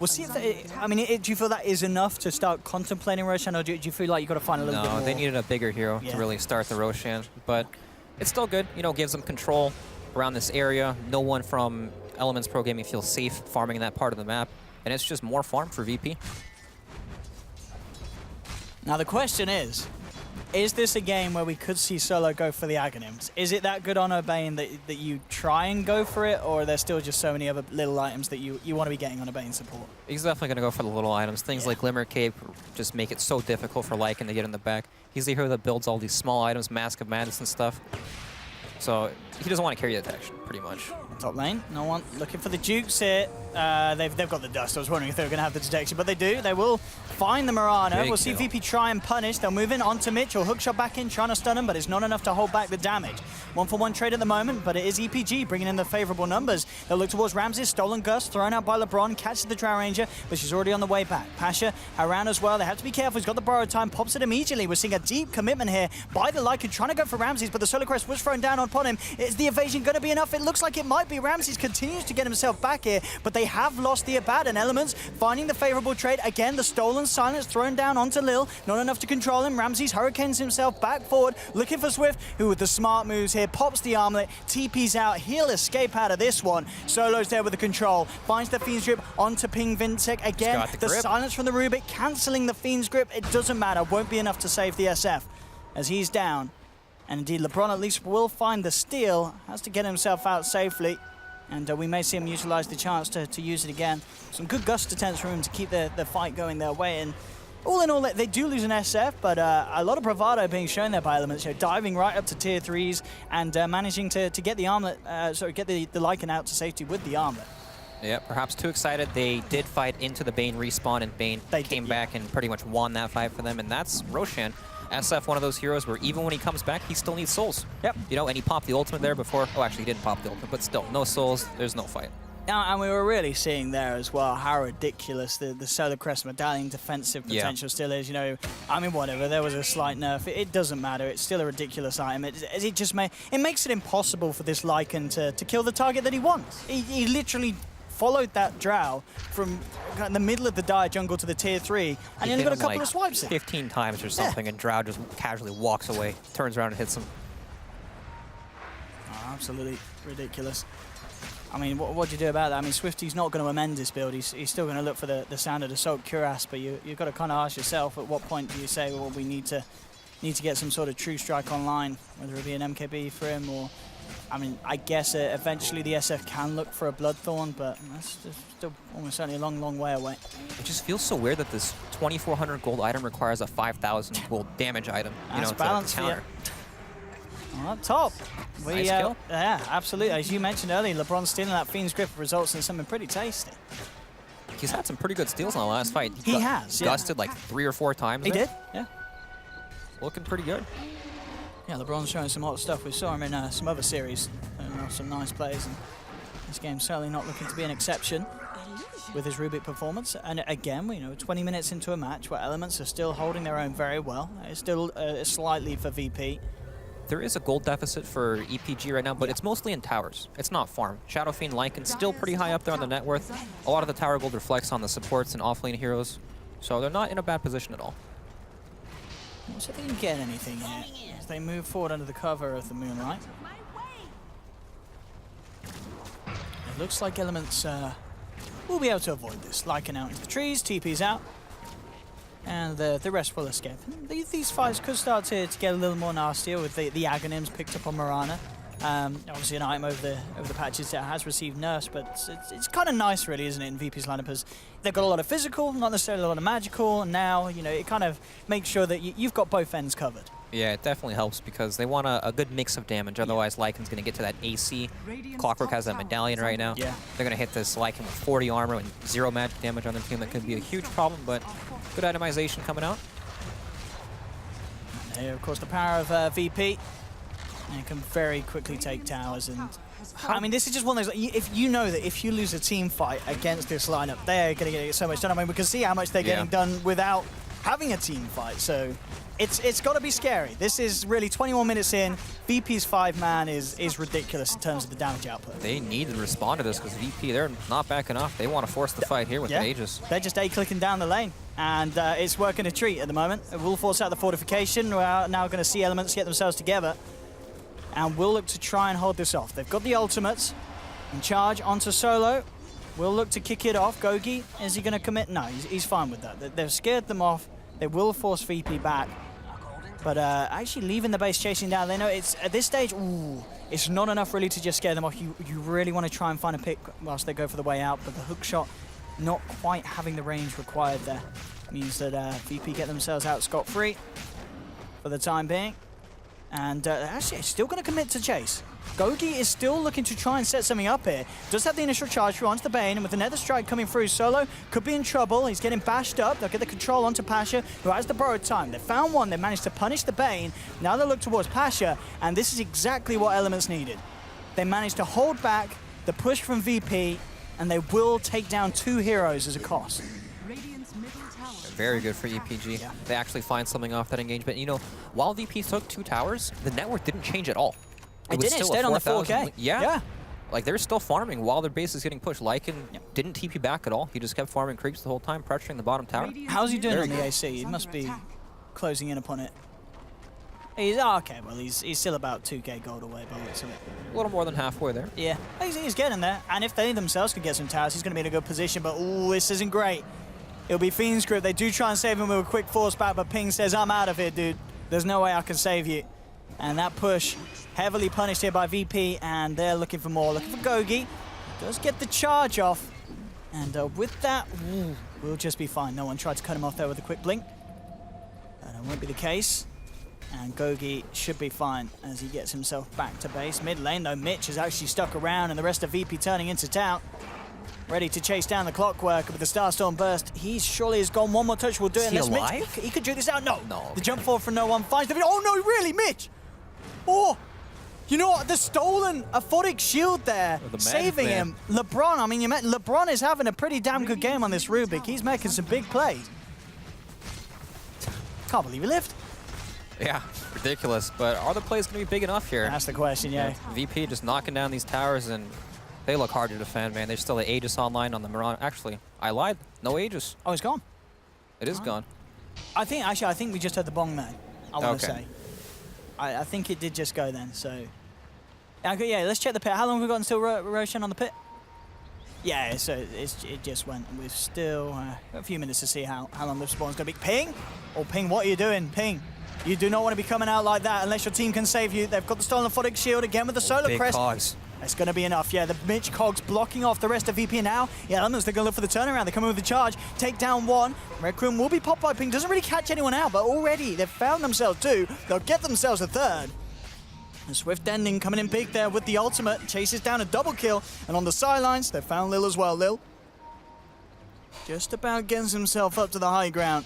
We'll see if do you feel that is enough to start contemplating Roshan, or do you feel like you've got to find a little bit more? No, they needed a bigger hero Yeah. to really start the Roshan, but it's still good. You know, gives them control around this area. No one from Elements Pro Gaming feels safe farming in that part of the map, and it's just more farm for VP. Now the question is this a game where we could see Solo go for the Aghanims? Is it that good on Urbane that you try and go for it, or are there still just so many other little items that you want to be getting on Urbane support? He's definitely going to go for the little items. Things like Glimmer Cape just make it so difficult for Lycan to get in the back. He's the hero that builds all these small items, Mask of Madness and stuff. So he doesn't want to carry the detection, pretty much. Top lane, no one looking for the Dukes here. They've got the dust. I was wondering if they were going to have the detection, but they do. They will find the Mirana. Big We'll see kill. VP try and punish. They'll move in onto Mitchell. Hookshot back in, trying to stun him, but it's not enough to hold back the damage. 1-for-1 trade at the moment, but it is EPG bringing in the favorable numbers. They'll look towards Ramses. Stolen Gust, thrown out by LeBron, catches the Drow Ranger, but she's already on the way back. Pasha around as well. They have to be careful. He's got the borrowed time, pops it immediately. We're seeing a deep commitment here by the Lycan, trying to go for Ramses, but the Solar Crest was thrown down upon him. Is the evasion going to be enough? It looks like it might be. Ramses continues to get himself back here, but they have lost the Abaddon. Elements finding the favorable trade. Again, the stolen silence thrown down onto Lil. Not enough to control him. Ramses hurricanes himself back forward, looking for Swift, who with the smart moves here pops the armlet, TP's out. He'll escape out of this one. Solo's there with the control. Finds the Fiend's Grip onto Ping Vincek. Again, got the the grip. silence from the Rubik, cancelling the Fiend's Grip. It doesn't matter. Won't be enough to save the SF as he's down. And indeed, LeBron at least will find the steal. Has to get himself out safely. And we may see him utilize the chance to use it again. Some good gust attempts from him to keep the fight going their way. And all in all, they do lose an SF, but a lot of bravado being shown there by Elements. Diving right up to tier 3s and managing to get the armlet, get the Lycan out to safety with the armlet. Yeah, perhaps too excited. They did fight into the Bane respawn, and Bane came back and pretty much won that fight for them, and that's Roshan. SF, one of those heroes where even when he comes back, he still needs souls. Yep. You know, and he popped the ultimate there before. Oh, actually, he didn't pop the ultimate, but still, no souls, there's no fight. And we were really seeing there as well how ridiculous the Solar Crest medallion defensive potential still is. You know, I mean, whatever, there was a slight nerf. It doesn't matter. It's still a ridiculous item. It just makes it impossible for this Lycan to kill the target that he wants. He literally followed that Drow from the middle of the dire jungle to the tier 3, and he only got a couple of swipes in. 15 times or something, and Drow just casually walks away, turns around and hits him. Oh, absolutely ridiculous. I mean, what do you do about that? I mean, Swifty's not going to amend this build. He's still going to look for the standard Assault Cuirass, but you've got to kind of ask yourself, at what point do you say, well, we need to get some sort of true strike online, whether it be an MKB for him or... I mean, I guess eventually the SF can look for a Bloodthorn, but that's just still almost certainly a long, long way away. It just feels so weird that this 2,400 gold item requires a 5,000 gold damage item, you That's know, balance to counter. Well, up top. Nice kill. Yeah, absolutely. As you mentioned earlier, LeBron stealing that Fiend's Grip results in something pretty tasty. He's had some pretty good steals in the last fight. He has, yeah. Gusted like 3 or 4 times He there. did, yeah. Looking pretty good. Yeah, LeBron's showing some hot stuff. We saw him in some other series. Some nice plays. And this game's certainly not looking to be an exception with his Rubik performance. And again, 20 minutes into a match where Elements are still holding their own very well. It's still slightly for VP. There is a gold deficit for EPG right now, but it's mostly in towers. It's not farm. Shadow Fiend, Lycan still pretty high up there on the net worth. A lot of the tower gold reflects on the supports and offlane heroes, so they're not in a bad position at all. So they didn't get anything yet as they move forward under the cover of the moonlight. It looks like Elements will be able to avoid this. Lycan out into the trees, TP's out, and the rest will escape. These fights could start to get a little more nastier with the Aghanims picked up on Mirana. Obviously an item over the patches that has received nerfs, but it's kind of nice really, isn't it, in VP's lineup, as they've got a lot of physical, not necessarily a lot of magical, and now, it kind of makes sure that you've got both ends covered. Yeah, it definitely helps because they want a good mix of damage, otherwise Lycan's going to get to that AC. Clockwork has that medallion right now. Yeah. They're going to hit this Lycan with 40 armor and 0 magic damage on their team. That could be a huge problem, but good itemization coming out. And here, of course, the power of VP. And it can very quickly take towers, and I mean, this is just one of those, if you know that if you lose a team fight against this lineup, they're going to get so much done. I mean, we can see how much they're getting done without having a team fight. So it's got to be scary. This is really 21 minutes in. VP's 5-man is ridiculous in terms of the damage output. They need to respond to this because VP, they're not backing off. They want to force the fight here with the Aegis. They're just A-clicking down the lane, and it's working a treat at the moment. We'll force out the fortification. We're now going to see Elements get themselves together, and we'll look to try and hold this off. They've got the ultimates. In charge onto Solo. We'll look to kick it off. Gogi, is he going to commit? No, he's fine with that. They've scared them off. They will force VP back. But actually leaving the base, chasing down, they know it's at this stage, it's not enough really to just scare them off. You really want to try and find a pick whilst they go for the way out, but the hook shot not quite having the range required there. Means that VP get themselves out scot-free for the time being. And actually, still going to commit to chase. Gogi is still looking to try and set something up here. Does have the initial charge through onto the Bane, and with the Nether Strike coming through, Solo could be in trouble. He's getting bashed up. They'll get the control onto Pasha, who has the borrowed time. They found one. They managed to punish the Bane. Now they look towards Pasha, and this is exactly what Elements needed. They managed to hold back the push from VP, and they will take down 2 heroes as a cost. Radiant's middle tower. Very good for EPG. They actually find something off that engagement. You know, while VP took 2 towers, the network didn't change at all. It didn't. It stayed on the 4K. Yeah. Like, they're still farming while their base is getting pushed. Lycan didn't TP back at all. He just kept farming creeps the whole time, pressuring the bottom tower. How's he doing on the AC? He must be closing in upon it. He's okay. Well, he's still about 2K gold away by the looks of it. A little more than halfway there. Yeah, he's getting there. And if they themselves could get some towers, he's going to be in a good position. But this isn't great. It'll be Fiend's group. They do try and save him with a quick force back, but Ping says, "I'm out of here, dude. There's no way I can save you." And that push heavily punished here by VP, and they're looking for more. Looking for Gogi. Does get the charge off. And with that, we'll just be fine. No one tried to cut him off there with a quick blink. That won't be the case. And Gogi should be fine as he gets himself back to base. Mid lane, though, Mitch is actually stuck around, and the rest of VP turning into tout. Ready to chase down the Clockwork with the Starstorm burst. He surely has gone. One more touch will do it. Is he Mitch, alive? he could do this out. No. No. The jump forward from no one finds the... Oh, no, really, Mitch? Oh, you know what? The stolen aphotic shield there, saving him. LeBron, I mean, LeBron is having a pretty damn good game on this Rubik. He's making some big plays. Can't believe he lived. Yeah, ridiculous. But are the plays going to be big enough here? That's the question, yeah. VP just knocking down these towers, and they look hard to defend, man. There's still an Aegis online on the Mirana. Actually, I lied. No Aegis. Oh, it's gone. It is gone. I think we just heard the bong man. I want to say. I think it did just go then, so... Okay, yeah, let's check the pit. How long have we got until Roshan on the pit? Yeah, so it just went. We've still got a few minutes to see how long the spawn's going to be. Ping? Oh, Ping, what are you doing? Ping. You do not want to be coming out like that unless your team can save you. They've got the stolen aphotic shield again with the solar big crest. Cogs. It's going to be enough, yeah. The Mitch Cogs blocking off the rest of VP now. Yeah, Elements, they're going to look for the turnaround. They come in with the charge, take down one. Red Queen will be popped by Ping. Doesn't really catch anyone out, but already they've found themselves 2. They'll get themselves a 3rd. A swift ending coming in big there with the ultimate. Chases down a double kill. And on the sidelines, they found Lil as well. Lil just about gets himself up to the high ground.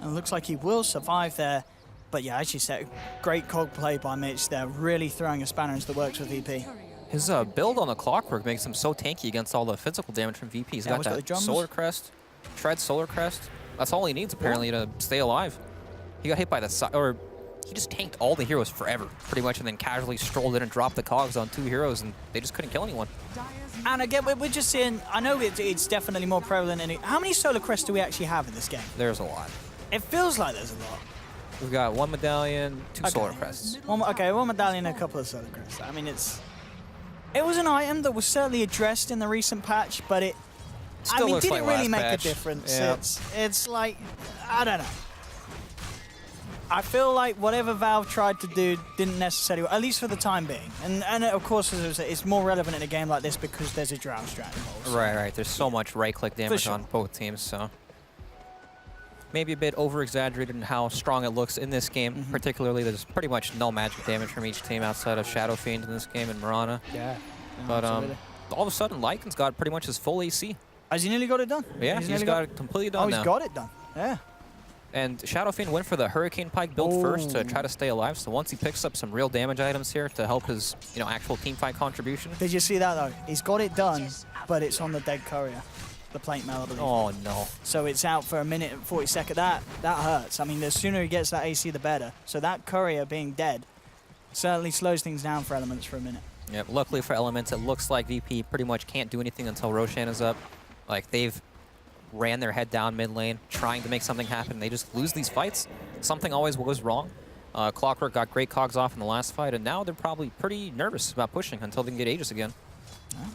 And it looks like he will survive there. But yeah, as you said, great cog play by Mitch there. Really throwing a spanner into the works with VP. His build on the Clockwork makes him so tanky against all the physical damage from VP. He's got that Solar Crest, Shred Solar Crest. That's all he needs, apparently, to stay alive. He got hit by the side, or he just tanked all the heroes forever, pretty much, and then casually strolled in and dropped the cogs on 2 heroes, and they just couldn't kill anyone. And again, we're just seeing, I know it's definitely more prevalent in it. How many Solar Crests do we actually have in this game? There's a lot. It feels like there's a lot. We've got 1 medallion, 2 Solar Crests. One medallion, a couple of Solar Crests. I mean, it was an item that was certainly addressed in the recent patch, but did it really make a difference? Yeah. It's like, I don't know. I feel like whatever Valve tried to do didn't necessarily, at least for the time being. And of course, as I say, it's more relevant in a game like this because there's a Drow strat involved. So. Right. There's so much right-click damage on both teams, so... Maybe a bit over-exaggerated in how strong it looks in this game. Particularly, there's pretty much no magic damage from each team outside of Shadow Fiend in this game and Mirana. Yeah. But all of a sudden, Lycan's got pretty much his full AC. Has he nearly got it done? Yeah, he's got it completely done now. Oh, he's got it done. Yeah. And Shadow Fiend went for the Hurricane Pike build first to try to stay alive. So once he picks up some real damage items here to help his, actual team fight contribution. Did you see that though? He's got it done, but it's on the dead courier. the plate mail, I believe. Oh, no. So it's out for a minute and 40 seconds. That hurts. I mean, the sooner he gets that AC, the better. So that courier being dead certainly slows things down for Elements for a minute. Yep, luckily for Elements, it looks like VP pretty much can't do anything until Roshan is up. Like, they've ran their head down mid lane, trying to make something happen. They just lose these fights. Something always goes wrong. Clockwork got great cogs off in the last fight, and now they're probably pretty nervous about pushing until they can get Aegis again. Yeah.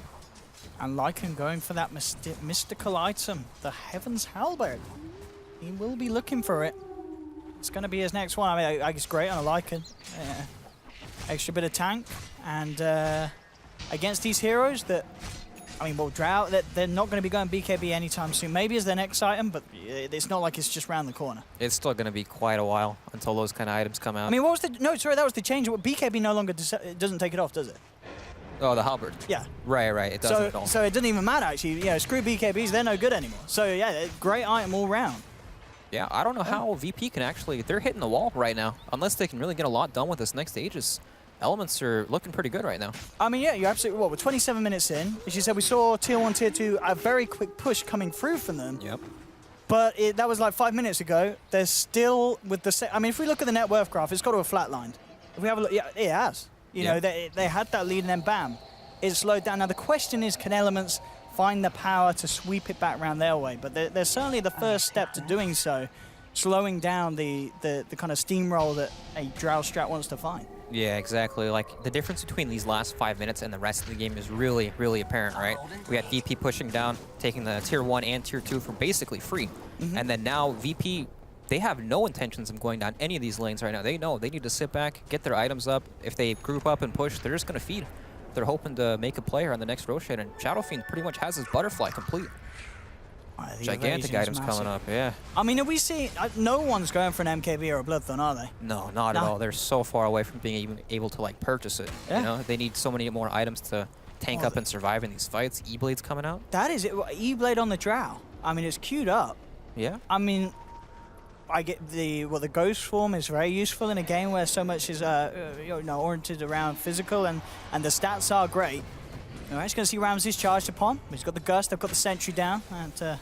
And Lycan going for that mystical item, the Heaven's Halberd. He will be looking for it. It's going to be his next one. I mean, I guess great on a Lycan. Extra bit of tank. And against these heroes that, I mean, well, Drought, they're not going to be going BKB anytime soon. Maybe as their next item, but it's not like it's just round the corner. It's still going to be quite a while until those kind of items come out. I mean, what was the... No, sorry, that was the change. BKB no longer doesn't take it off, does it? Oh, the halberd. Yeah. Right. It doesn't at all. So it doesn't even matter, actually. Yeah, screw BKBs, they're no good anymore. So, yeah, great item all round. Yeah, I don't know how VP can actually... They're hitting the wall right now. Unless they can really get a lot done with this next Aegis. Elements are looking pretty good right now. I mean, yeah, you're absolutely... Well, we're 27 minutes in. As you said, we saw Tier 1, Tier 2, a very quick push coming through from them. Yep. But that was like 5 minutes ago. They're still with the same... I mean, if we look at the net worth graph, it's got to have flatlined. If we have a look... Yeah, it has. You know, they had that lead and then bam. It slowed down. Now, the question is, can Elements find the power to sweep it back around their way? But they're certainly the first step to doing so, slowing down the kind of steamroll that a Drow strat wants to find. Yeah, exactly. Like, the difference between these last 5 minutes and the rest of the game is really, really apparent, right? We had VP pushing down, taking the Tier 1 and Tier 2 for basically free. And then now VP, they have no intentions of going down any of these lanes right now. They know they need to sit back, get their items up. If they group up and push, they're just going to feed. They're hoping to make a player on the next Roshan, and Shadowfiend pretty much has his butterfly complete. Gigantic items coming up, yeah. I mean, are we seeing... no one's going for an MKB or a Bloodthorn, are they? No, not at all. They're so far away from being even able to, like, purchase it. Yeah. You know, they need so many more items to tank up and survive in these fights. E-Blade's coming out. That is it. E-Blade on the Drow. I mean, it's queued up. Yeah. I mean, I get the Ghost form is very useful in a game where so much is oriented around physical, and the stats are great. We're actually going to see Ramses charged upon. He's got the Gust, they've got the Sentry down, and they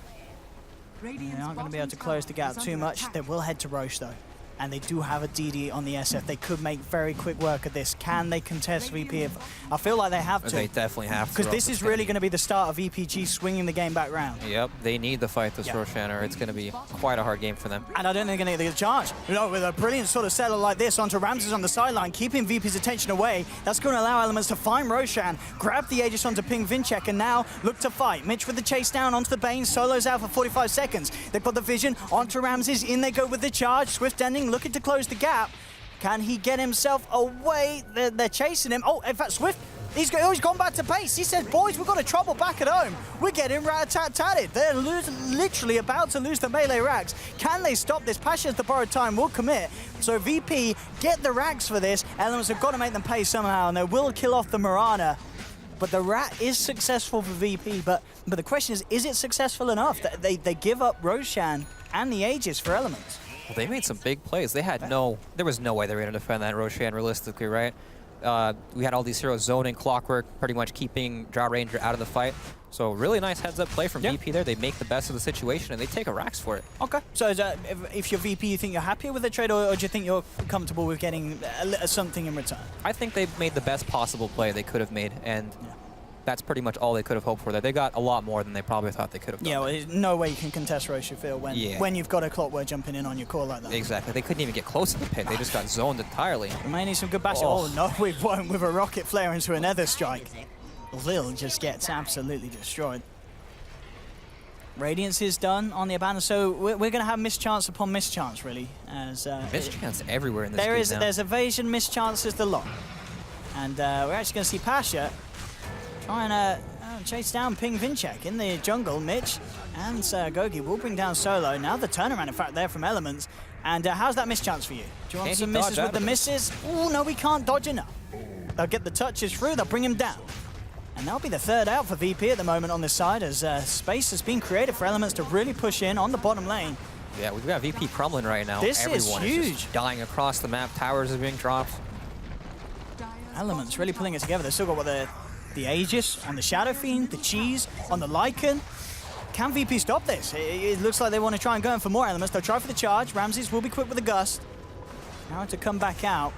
aren't going to be able to close the gap too much. They will head to Roche, though. And they do have a DD on the SF. They could make very quick work of this. Can they contest VP? I feel like they have to. They definitely have to. Because this is really going to be the start of VPG swinging the game back round. Yep, they need the fight this Roshan, or it's going to be quite a hard game for them. And I don't think they're going to get the charge. You know, with a brilliant sort of setup like this onto Ramses on the sideline, keeping VP's attention away, that's going to allow Elements to find Roshan, grab the Aegis onto Ping Vincere, and now look to fight. Mitch with the chase down onto the Bane, solos out for 45 seconds. They've got the vision onto Ramses, in they go with the charge. Swift ending, looking to close the gap. Can he get himself away? They're chasing him. Oh, in fact, Swift, he's gone back to base. He says, boys, we've got a trouble back at home. We're getting rat-tat-tatted. They're literally about to lose the melee racks. Can they stop this? Passion's the borrowed time will commit. So VP get the racks for this. Elements have got to make them pay somehow, and they will kill off the Mirana. But the rat is successful for VP. But the question is it successful enough? That they give up Roshan and the Aegis for Elements. Well, they made some big plays. They had there was no way they were going to defend that Roshan realistically, right? We had all these heroes zoning, Clockwork, pretty much keeping Drow Ranger out of the fight. So really nice heads-up play from VP there. They make the best of the situation, and they take a racks for it. Okay. So if you're VP, you think you're happier with the trade, or do you think you're comfortable with getting something in return? I think they made the best possible play they could have made, and that's pretty much all they could have hoped for there. They got a lot more than they probably thought they could have done. Yeah, well, there's no way you can contest Roche Field when you've got a Clockwork jumping in on your core like that. Exactly. They couldn't even get close to the pit. They just got zoned entirely. We may need some good bashing. Oh, no, we won't with a rocket flare into a nether strike. Lil just gets absolutely destroyed. Radiance is done on the Abandon, so we're going to have mischance upon mischance, really. As mischance everywhere in this game now. There's evasion, mischance is the lot. And we're actually going to see Pasha trying to chase down Ping Vincere in the jungle. Mitch and Gogi will bring down Solo. Now the turnaround, in fact, there from Elements. And how's that mischance for you? Do you want some misses with the misses? Oh, no, we can't dodge enough. They'll get the touches through, they'll bring him down. And that'll be the third out for VP at the moment on this side, as space has been created for Elements to really push in on the bottom lane. Yeah, we've got VP crumbling right now. This Everyone is huge. Just dying across the map. Towers are being dropped. Elements really pulling it together. They've still got the Aegis on the Shadow Fiend, the Cheese on the Lycan. can VP stop this? It looks like they want to try and go in for more elements. They'll try for the charge. Ramses will be quick with the gust. Now to come back out.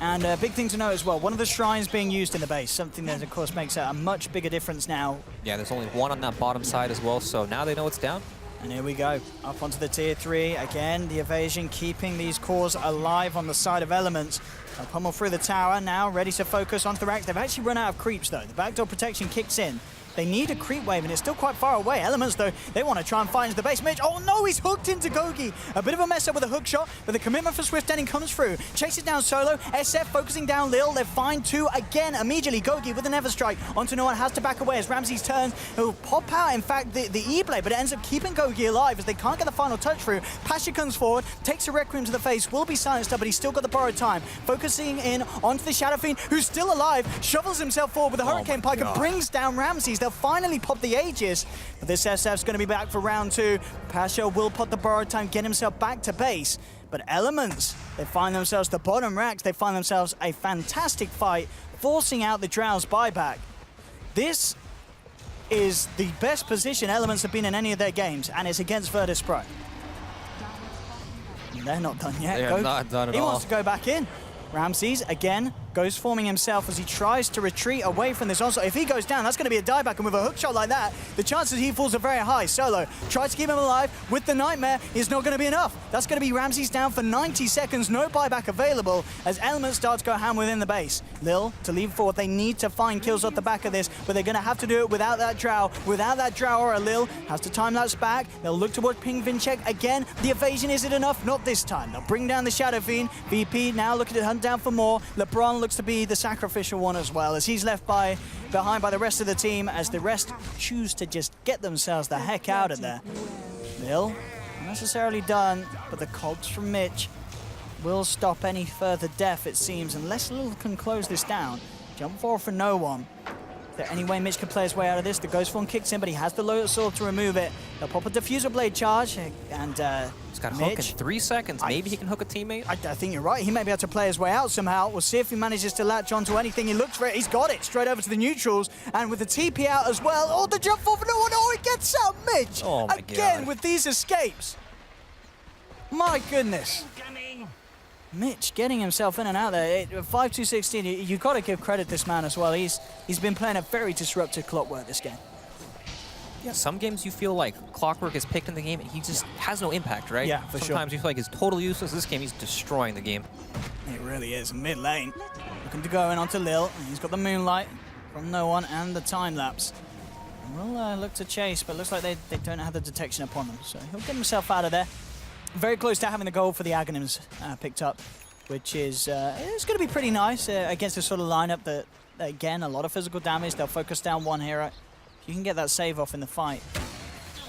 And a big thing to know as well, one of the shrines being used in the base, something that of course makes a much bigger difference now. Yeah, there's only one on that bottom side as well, so now they know it's down. And here we go, up onto the tier 3. Again, the evasion keeping these cores alive on the side of elements. They'll pummel through the tower now, ready to focus onto the racks. They've actually run out of creeps though. The backdoor protection kicks in. They need a creep wave, and it's still quite far away. Elements, though, they want to try and find the base. Mitch, oh no, he's hooked into Gogi. A bit of a mess up with a hook shot, but the commitment for Swift Ending comes through. Chases down Solo. SF focusing down Lil. They find 2 again immediately. Gogi with an Everstrike onto no one, has to back away as Ramses turns. He'll pop out, in fact, the E-Blade, but it ends up keeping Gogi alive as they can't get the final touch through. Pasha comes forward, takes a Requiem to the face, will be silenced up, but he's still got the borrowed time. Focusing in onto the Shadow Fiend, who's still alive, shovels himself forward with a Hurricane Pike and brings down Ramses. They'll finally pop the Aegis, but this SF's going to be back for round 2. Pasha will put the borrowed time, get himself back to base, but Elements, they find themselves the bottom racks, they find themselves a fantastic fight, forcing out the Drow's buyback. This is the best position Elements have been in any of their games, and it's against Virtus Pro. They're not done yet. They're not done at all. He wants to go back in. Ramses, again, goes forming himself as he tries to retreat away from this onslaught. If he goes down, that's going to be a dieback, and with a hook shot like that, the chances he falls are very high. Solo tries to keep him alive with the Nightmare. Is not going to be enough. That's going to be Ramses down for 90 seconds. No buyback available as Elements start to go ham within the base. Lil to lead forward. They need to find kills off the back of this, but they're going to have to do it without that Drow. Without that Drow or a Lil has to time-lapse back. They'll look towards Ping Vincere again. The evasion, is it enough? Not this time. They'll bring down the Shadow Fiend. VP now looking to hunt down for more. LeBron looks to be the sacrificial one as well, as he's left behind by the rest of the team, as the rest choose to just get themselves the heck out of there. Lil, not necessarily done, but the cogs from Mitch will stop any further death, it seems, unless Lil can close this down. Jump forward for no one. Is there any way Mitch can play his way out of this? The Ghost Form kicks in, but he has the Lotus Sword to remove it. They'll pop a Diffuser Blade charge, and he's got a hook in 3 seconds. Maybe he can hook a teammate. I think you're right. He may be able to play his way out somehow. We'll see if he manages to latch onto anything. He looks for it. He's got it. Straight over to the neutrals, and with the TP out as well. Oh, the jump forward for no one. Oh, he gets out, Mitch. Oh, my Again, God. with these escapes. My goodness. Mitch getting himself in and out there. 5-2-16, you've got to give credit this man as well. He's been playing a very disruptive clockwork this game. Yeah, some games you feel like Clockwork is picked in the game and he just has no impact, right? Yeah, for sure. Sometimes you feel like he's totally useless. This game, he's destroying the game. It really is. Mid lane. Looking to go in onto Lil. He's got the Moonlight from no one and the time lapse. We'll look to chase, but looks like they don't have the detection upon them. So he'll get himself out of there. Very close to having the goal for the Aghanims picked up, which is it's going to be pretty nice against a sort of lineup that, again, a lot of physical damage. They'll focus down one hero. If you can get that save off in the fight,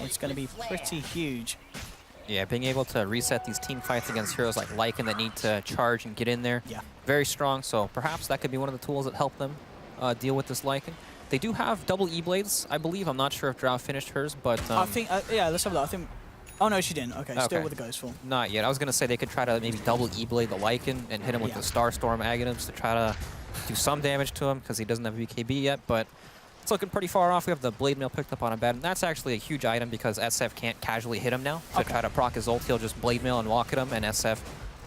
it's going to be pretty huge. Yeah, being able to reset these team fights against heroes like Lycan that need to charge and get in there, Yeah. very strong. So perhaps that could be one of the tools that help them deal with this Lycan. They do have double E-Blades, I believe. I'm not sure if Drow finished hers, but... I think, yeah, let's have a look. I think... Oh, no, she didn't. Okay, still Okay. with the Ghost Form. Not yet. I was going to say they could try to maybe double E-Blade the Lycan and hit him with Yeah. the Starstorm Aghanims to try to do some damage to him because he doesn't have BKB yet, but it's looking pretty far off. We have the Blade Mail picked up on a bed, and that's actually a huge item because SF can't casually hit him now. To try to proc his ult, he'll just Blade Mail and walk at him, and SF,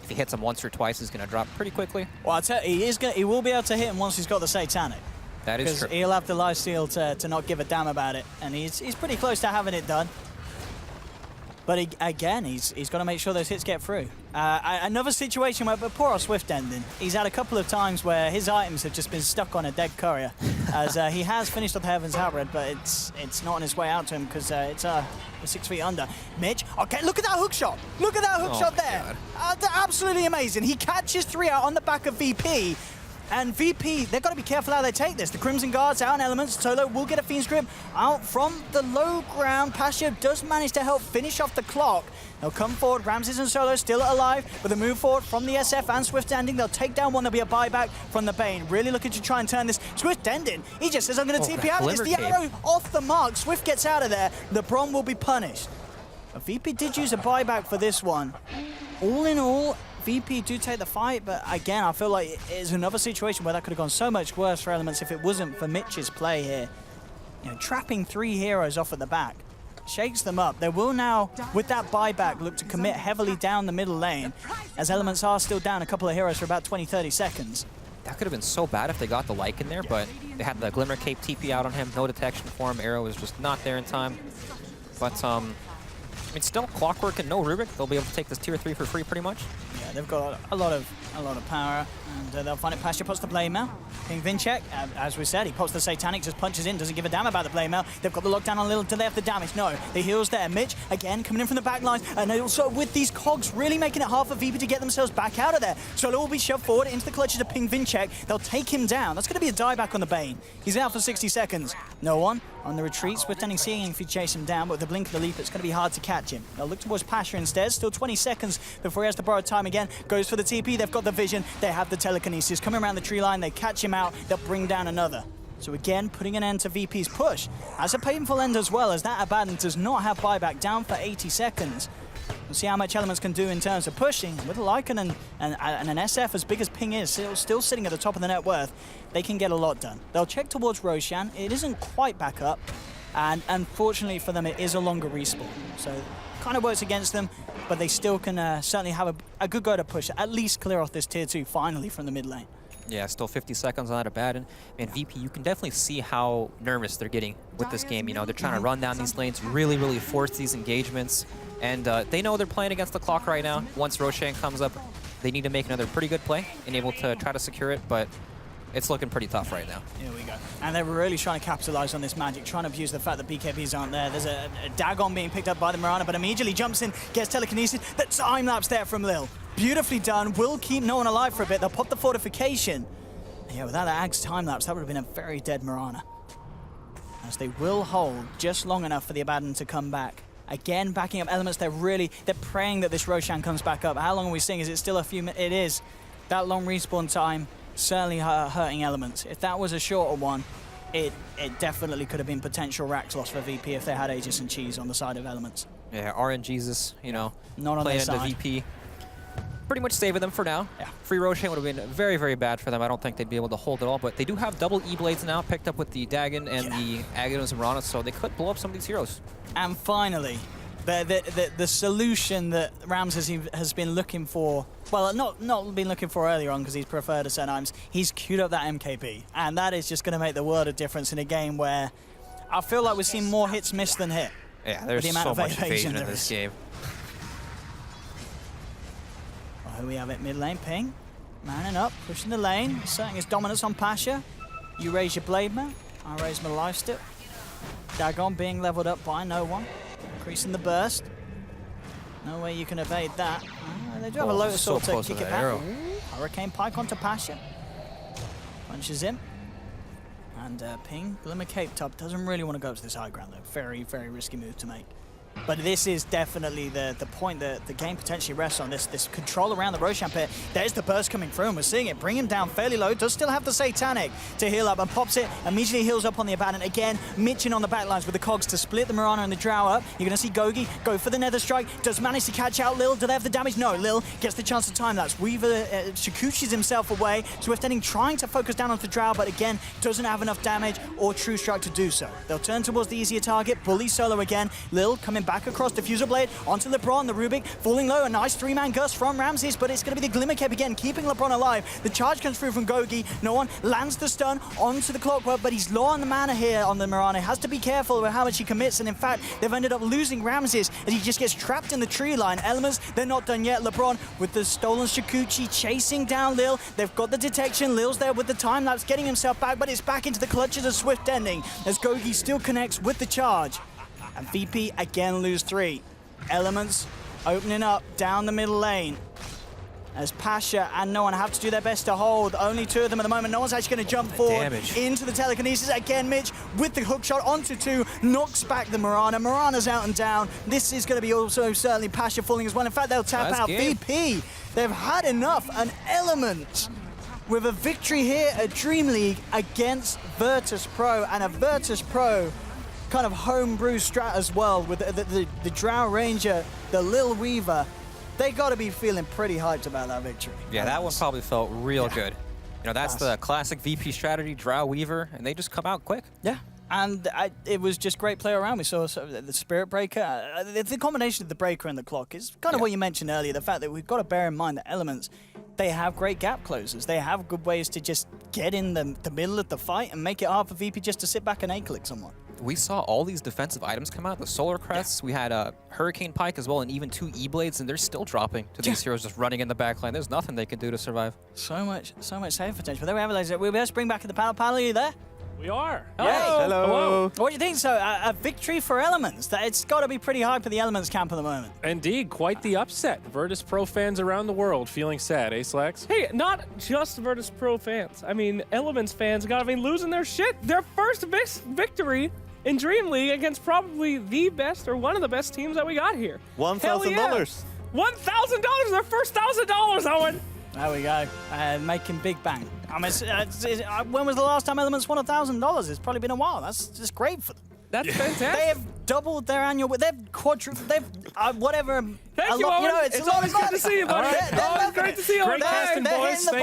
if he hits him once or twice, he's going to drop pretty quickly. Well, I'll tell you, he will be able to hit him once he's got the Satanic. That is Because true. he'll have the lifesteal to not give a damn about it, and he's pretty close to having it done. But again, he's got to make sure those hits get through. Another situation where, but poor old Swift Ending, he's had a couple of times where his items have just been stuck on a dead courier, as he has finished off the Heaven's Halberd, but it's not on his way out to him because it's 6 feet under. Mitch, okay, look at that hook shot. Look at that hook shot there. Absolutely amazing. He catches 3 out on the back of VP. And VP, they've got to be careful how they take this. The Crimson Guards out on Elements. Solo will get a Fiend's Grip out from the low ground. Pasha does manage to help finish off the clock. They'll come forward. Ramses and Solo still alive with a move forward from the SF and Swift Ending. They'll take down one. There'll be a buyback from the Bane. Really looking to try and turn this. Swift Ending, he just says, I'm going to TP out of this. The arrow off the mark. Swift gets out of there. LeBron will be punished. But VP did use a buyback for this one. All in all, VP do take the fight, but again, I feel like it's another situation where that could have gone so much worse for Elements if it wasn't for Mitch's play here. You know, trapping 3 heroes off at the back. shakes them up. They will now, with that buyback, look to commit heavily down the middle lane, as Elements are still down a couple of heroes for about 20-30 seconds. That could have been so bad if they got the Lycan there, but they had the Glimmer Cape TP out on him, no detection for him. Arrow was just not there in time. But, I mean, still, Clockwork and no Rubik, they'll be able to take this tier 3 for free pretty much. Yeah, they've got a lot of power, and they'll find it. Pasha puts the blade mail. King Vincere, as we said, he pops the Satanic, just punches in, doesn't give a damn about the blade mail. They've got the lockdown on Lil. Do they have the damage? No. The heals there. Mitch, again, coming in from the back lines, and also with these cogs really making it hard for VP to get themselves back out of there. Solo will be shoved forward into the clutches of Ping Vincere. They'll take him down. That's going to be a dieback on the Bane. He's out for 60 seconds. No one on the retreat. Swift ending seeing if he chase him down, but with the blink of the leap, it's going to be hard to catch him. They'll look towards Pasha instead. Still 20 seconds before he has to borrow time again. Goes for the TP. They've got the vision. They have the telekinesis. Coming around the tree line, they catch him out. They'll bring down another. So again, putting an end to VP's push. That's a painful end as well, as that Abaddon does not have buyback, down for 80 seconds. We'll see how much Elements can do in terms of pushing. With a Lycan and an SF as big as Ping is, still sitting at the top of the net worth, they can get a lot done. They'll check towards Roshan. It isn't quite back up, and unfortunately for them, it is a longer respawn. So it kind of works against them, but they still can certainly have a good go to push, at least clear off this tier 2 finally from the mid lane. Yeah, still 50 seconds on that Abaddon. And VP, you can definitely see how nervous they're getting with this game. You know, they're trying to run down these lanes, really, really force these engagements. And they know they're playing against the clock right now. Once Roshan comes up, they need to make another pretty good play and able to try to secure it, but it's looking pretty tough right now. Here we go. And they're really trying to capitalize on this magic, trying to abuse the fact that BKBs aren't there. There's a Dagon being picked up by the Mirana, but immediately jumps in, gets telekinesis. The time lapse there from Lil. Beautifully done. Will keep no one alive for a bit. They'll pop the fortification. And yeah, without that Ag's time lapse, that would have been a very dead Mirana. As they will hold just long enough for the Abaddon to come back. Again, backing up Elements. They're praying that this Roshan comes back up. How long are we seeing? Is it still a few minutes? It is. That long respawn time certainly hurting Elements. If that was a shorter one, it definitely could have been potential racks loss for VP if they had Aegis and Cheese on the side of Elements. Yeah, RNGesus, you know, not on their playing side. the VP. Pretty much saving them for now. Yeah. Free Roshan would have been very, very bad for them. I don't think they'd be able to hold it all, but they do have double E-Blades now, picked up with the Dagon and the Agados and Mirana, so they could blow up some of these heroes. And finally, the solution that Rams has been looking for, well, not been looking for earlier on because he's preferred at certain times, he's queued up that MKB. And that is just going to make the world of difference in a game where I feel like we've seen more hits missed than hit. Yeah, there's so much evasion in this game. Well, here we have it, mid lane, Ping. Manning up, pushing the lane, asserting his dominance on Pasha. You raise your blade man, I raise my lifesteal. Dagon being leveled up by no one. Increasing the burst. No way you can evade that. They do have a Lotus so Sword to close kick to it that back. arrow. Ooh, Hurricane Pike onto Pasha. Punches him. And Ping, Glimmer Cape Top doesn't really want to go up to this high ground though. Very, very risky move to make. But this is definitely the point that the game potentially rests on, this control around the Roshan pit. There's the burst coming through, and we're seeing it. Bring him down fairly low. Does still have the Satanic to heal up, and pops it. Immediately heals up on the Abaddon. Again, Mitchin on the backlines with the cogs to split the Mirana and the Drow up. You're going to see Gogi go for the Nether Strike. Does manage to catch out Lil. Do they have the damage? No. Lil gets the chance to time lapse. Weaver Shikuchi's himself away. Swift Ending trying to focus down onto Drow, but again, doesn't have enough damage or True Strike to do so. They'll turn towards the easier target. Bully solo again. Lil coming back across Diffuser Blade onto LeBron, the Rubik falling low. A nice 3-man gust from Ramses, but it's going to be the Glimmer Cape again, keeping LeBron alive. The charge comes through from Gogi. No one lands the stun onto the Clockwork, but he's low on the mana here on the Mirana. Has to be careful with how much he commits, and in fact, they've ended up losing Ramses as he just gets trapped in the tree line. Elements, they're not done yet. LeBron with the stolen Shikuchi chasing down Lil. They've got the detection. Lil's there with the time lapse, getting himself back, but it's back into the clutches of Swift Ending as Gogi still connects with the charge. And VP again lose 3. Elements opening up down the middle lane as Pasha and no one have to do their best to hold. Only 2 of them at the moment. No one's actually going to jump forward into the telekinesis. Again, Mitch with the hook shot onto 2, knocks back the Mirana. Mirana's out and down. This is going to be also certainly Pasha falling as well. In fact, they'll tap out VP. They've had enough. An Element with a victory here at DreamLeague against Virtus Pro, and a Virtus Pro kind of homebrew strat as well with the Drow Ranger, the Lil Weaver. They got to be feeling pretty hyped about that victory. Yeah, that one probably felt real good. You know, that's the classic VP strategy, Drow Weaver, and they just come out quick. Yeah. And it was just great play around. We saw sort of the Spirit Breaker. The combination of the Breaker and the Clock is kind of what you mentioned earlier, the fact that we've got to bear in mind that Elements, they have great gap closers. They have good ways to just get in the middle of the fight and make it hard for VP just to sit back and A-click someone. We saw all these defensive items come out, the Solar Crests, we had a Hurricane Pike as well, and even 2 E-Blades, and they're still dropping to these heroes just running in the backline. There's nothing they can do to survive. So much save potential. But there we have it, ladies. We best bring back in the panel. Are you there? We are. Hello. What do you think? So, a victory for Elements. It's got to be pretty high for the Elements camp at the moment. Indeed, quite the upset. Virtus Pro fans around the world feeling sad, eh, Slacks? Hey, not just Virtus Pro fans. I mean, Elements fans gotta be losing their shit. Their first victory in DreamLeague against probably the best or one of the best teams that we got here. $1,000. $1,000, their first $1,000, Owen. There we go. Making big bang. I mean, when was the last time Elements won $1,000? It's probably been a while. That's just great for them. That's fantastic. They have doubled their annual. They've quadrupled. They've whatever. Thank you, Owen. You know, it's a lot always of good to see you, buddy. They're Always great to see you, Owen. Great casting, They're boys. hitting the Thank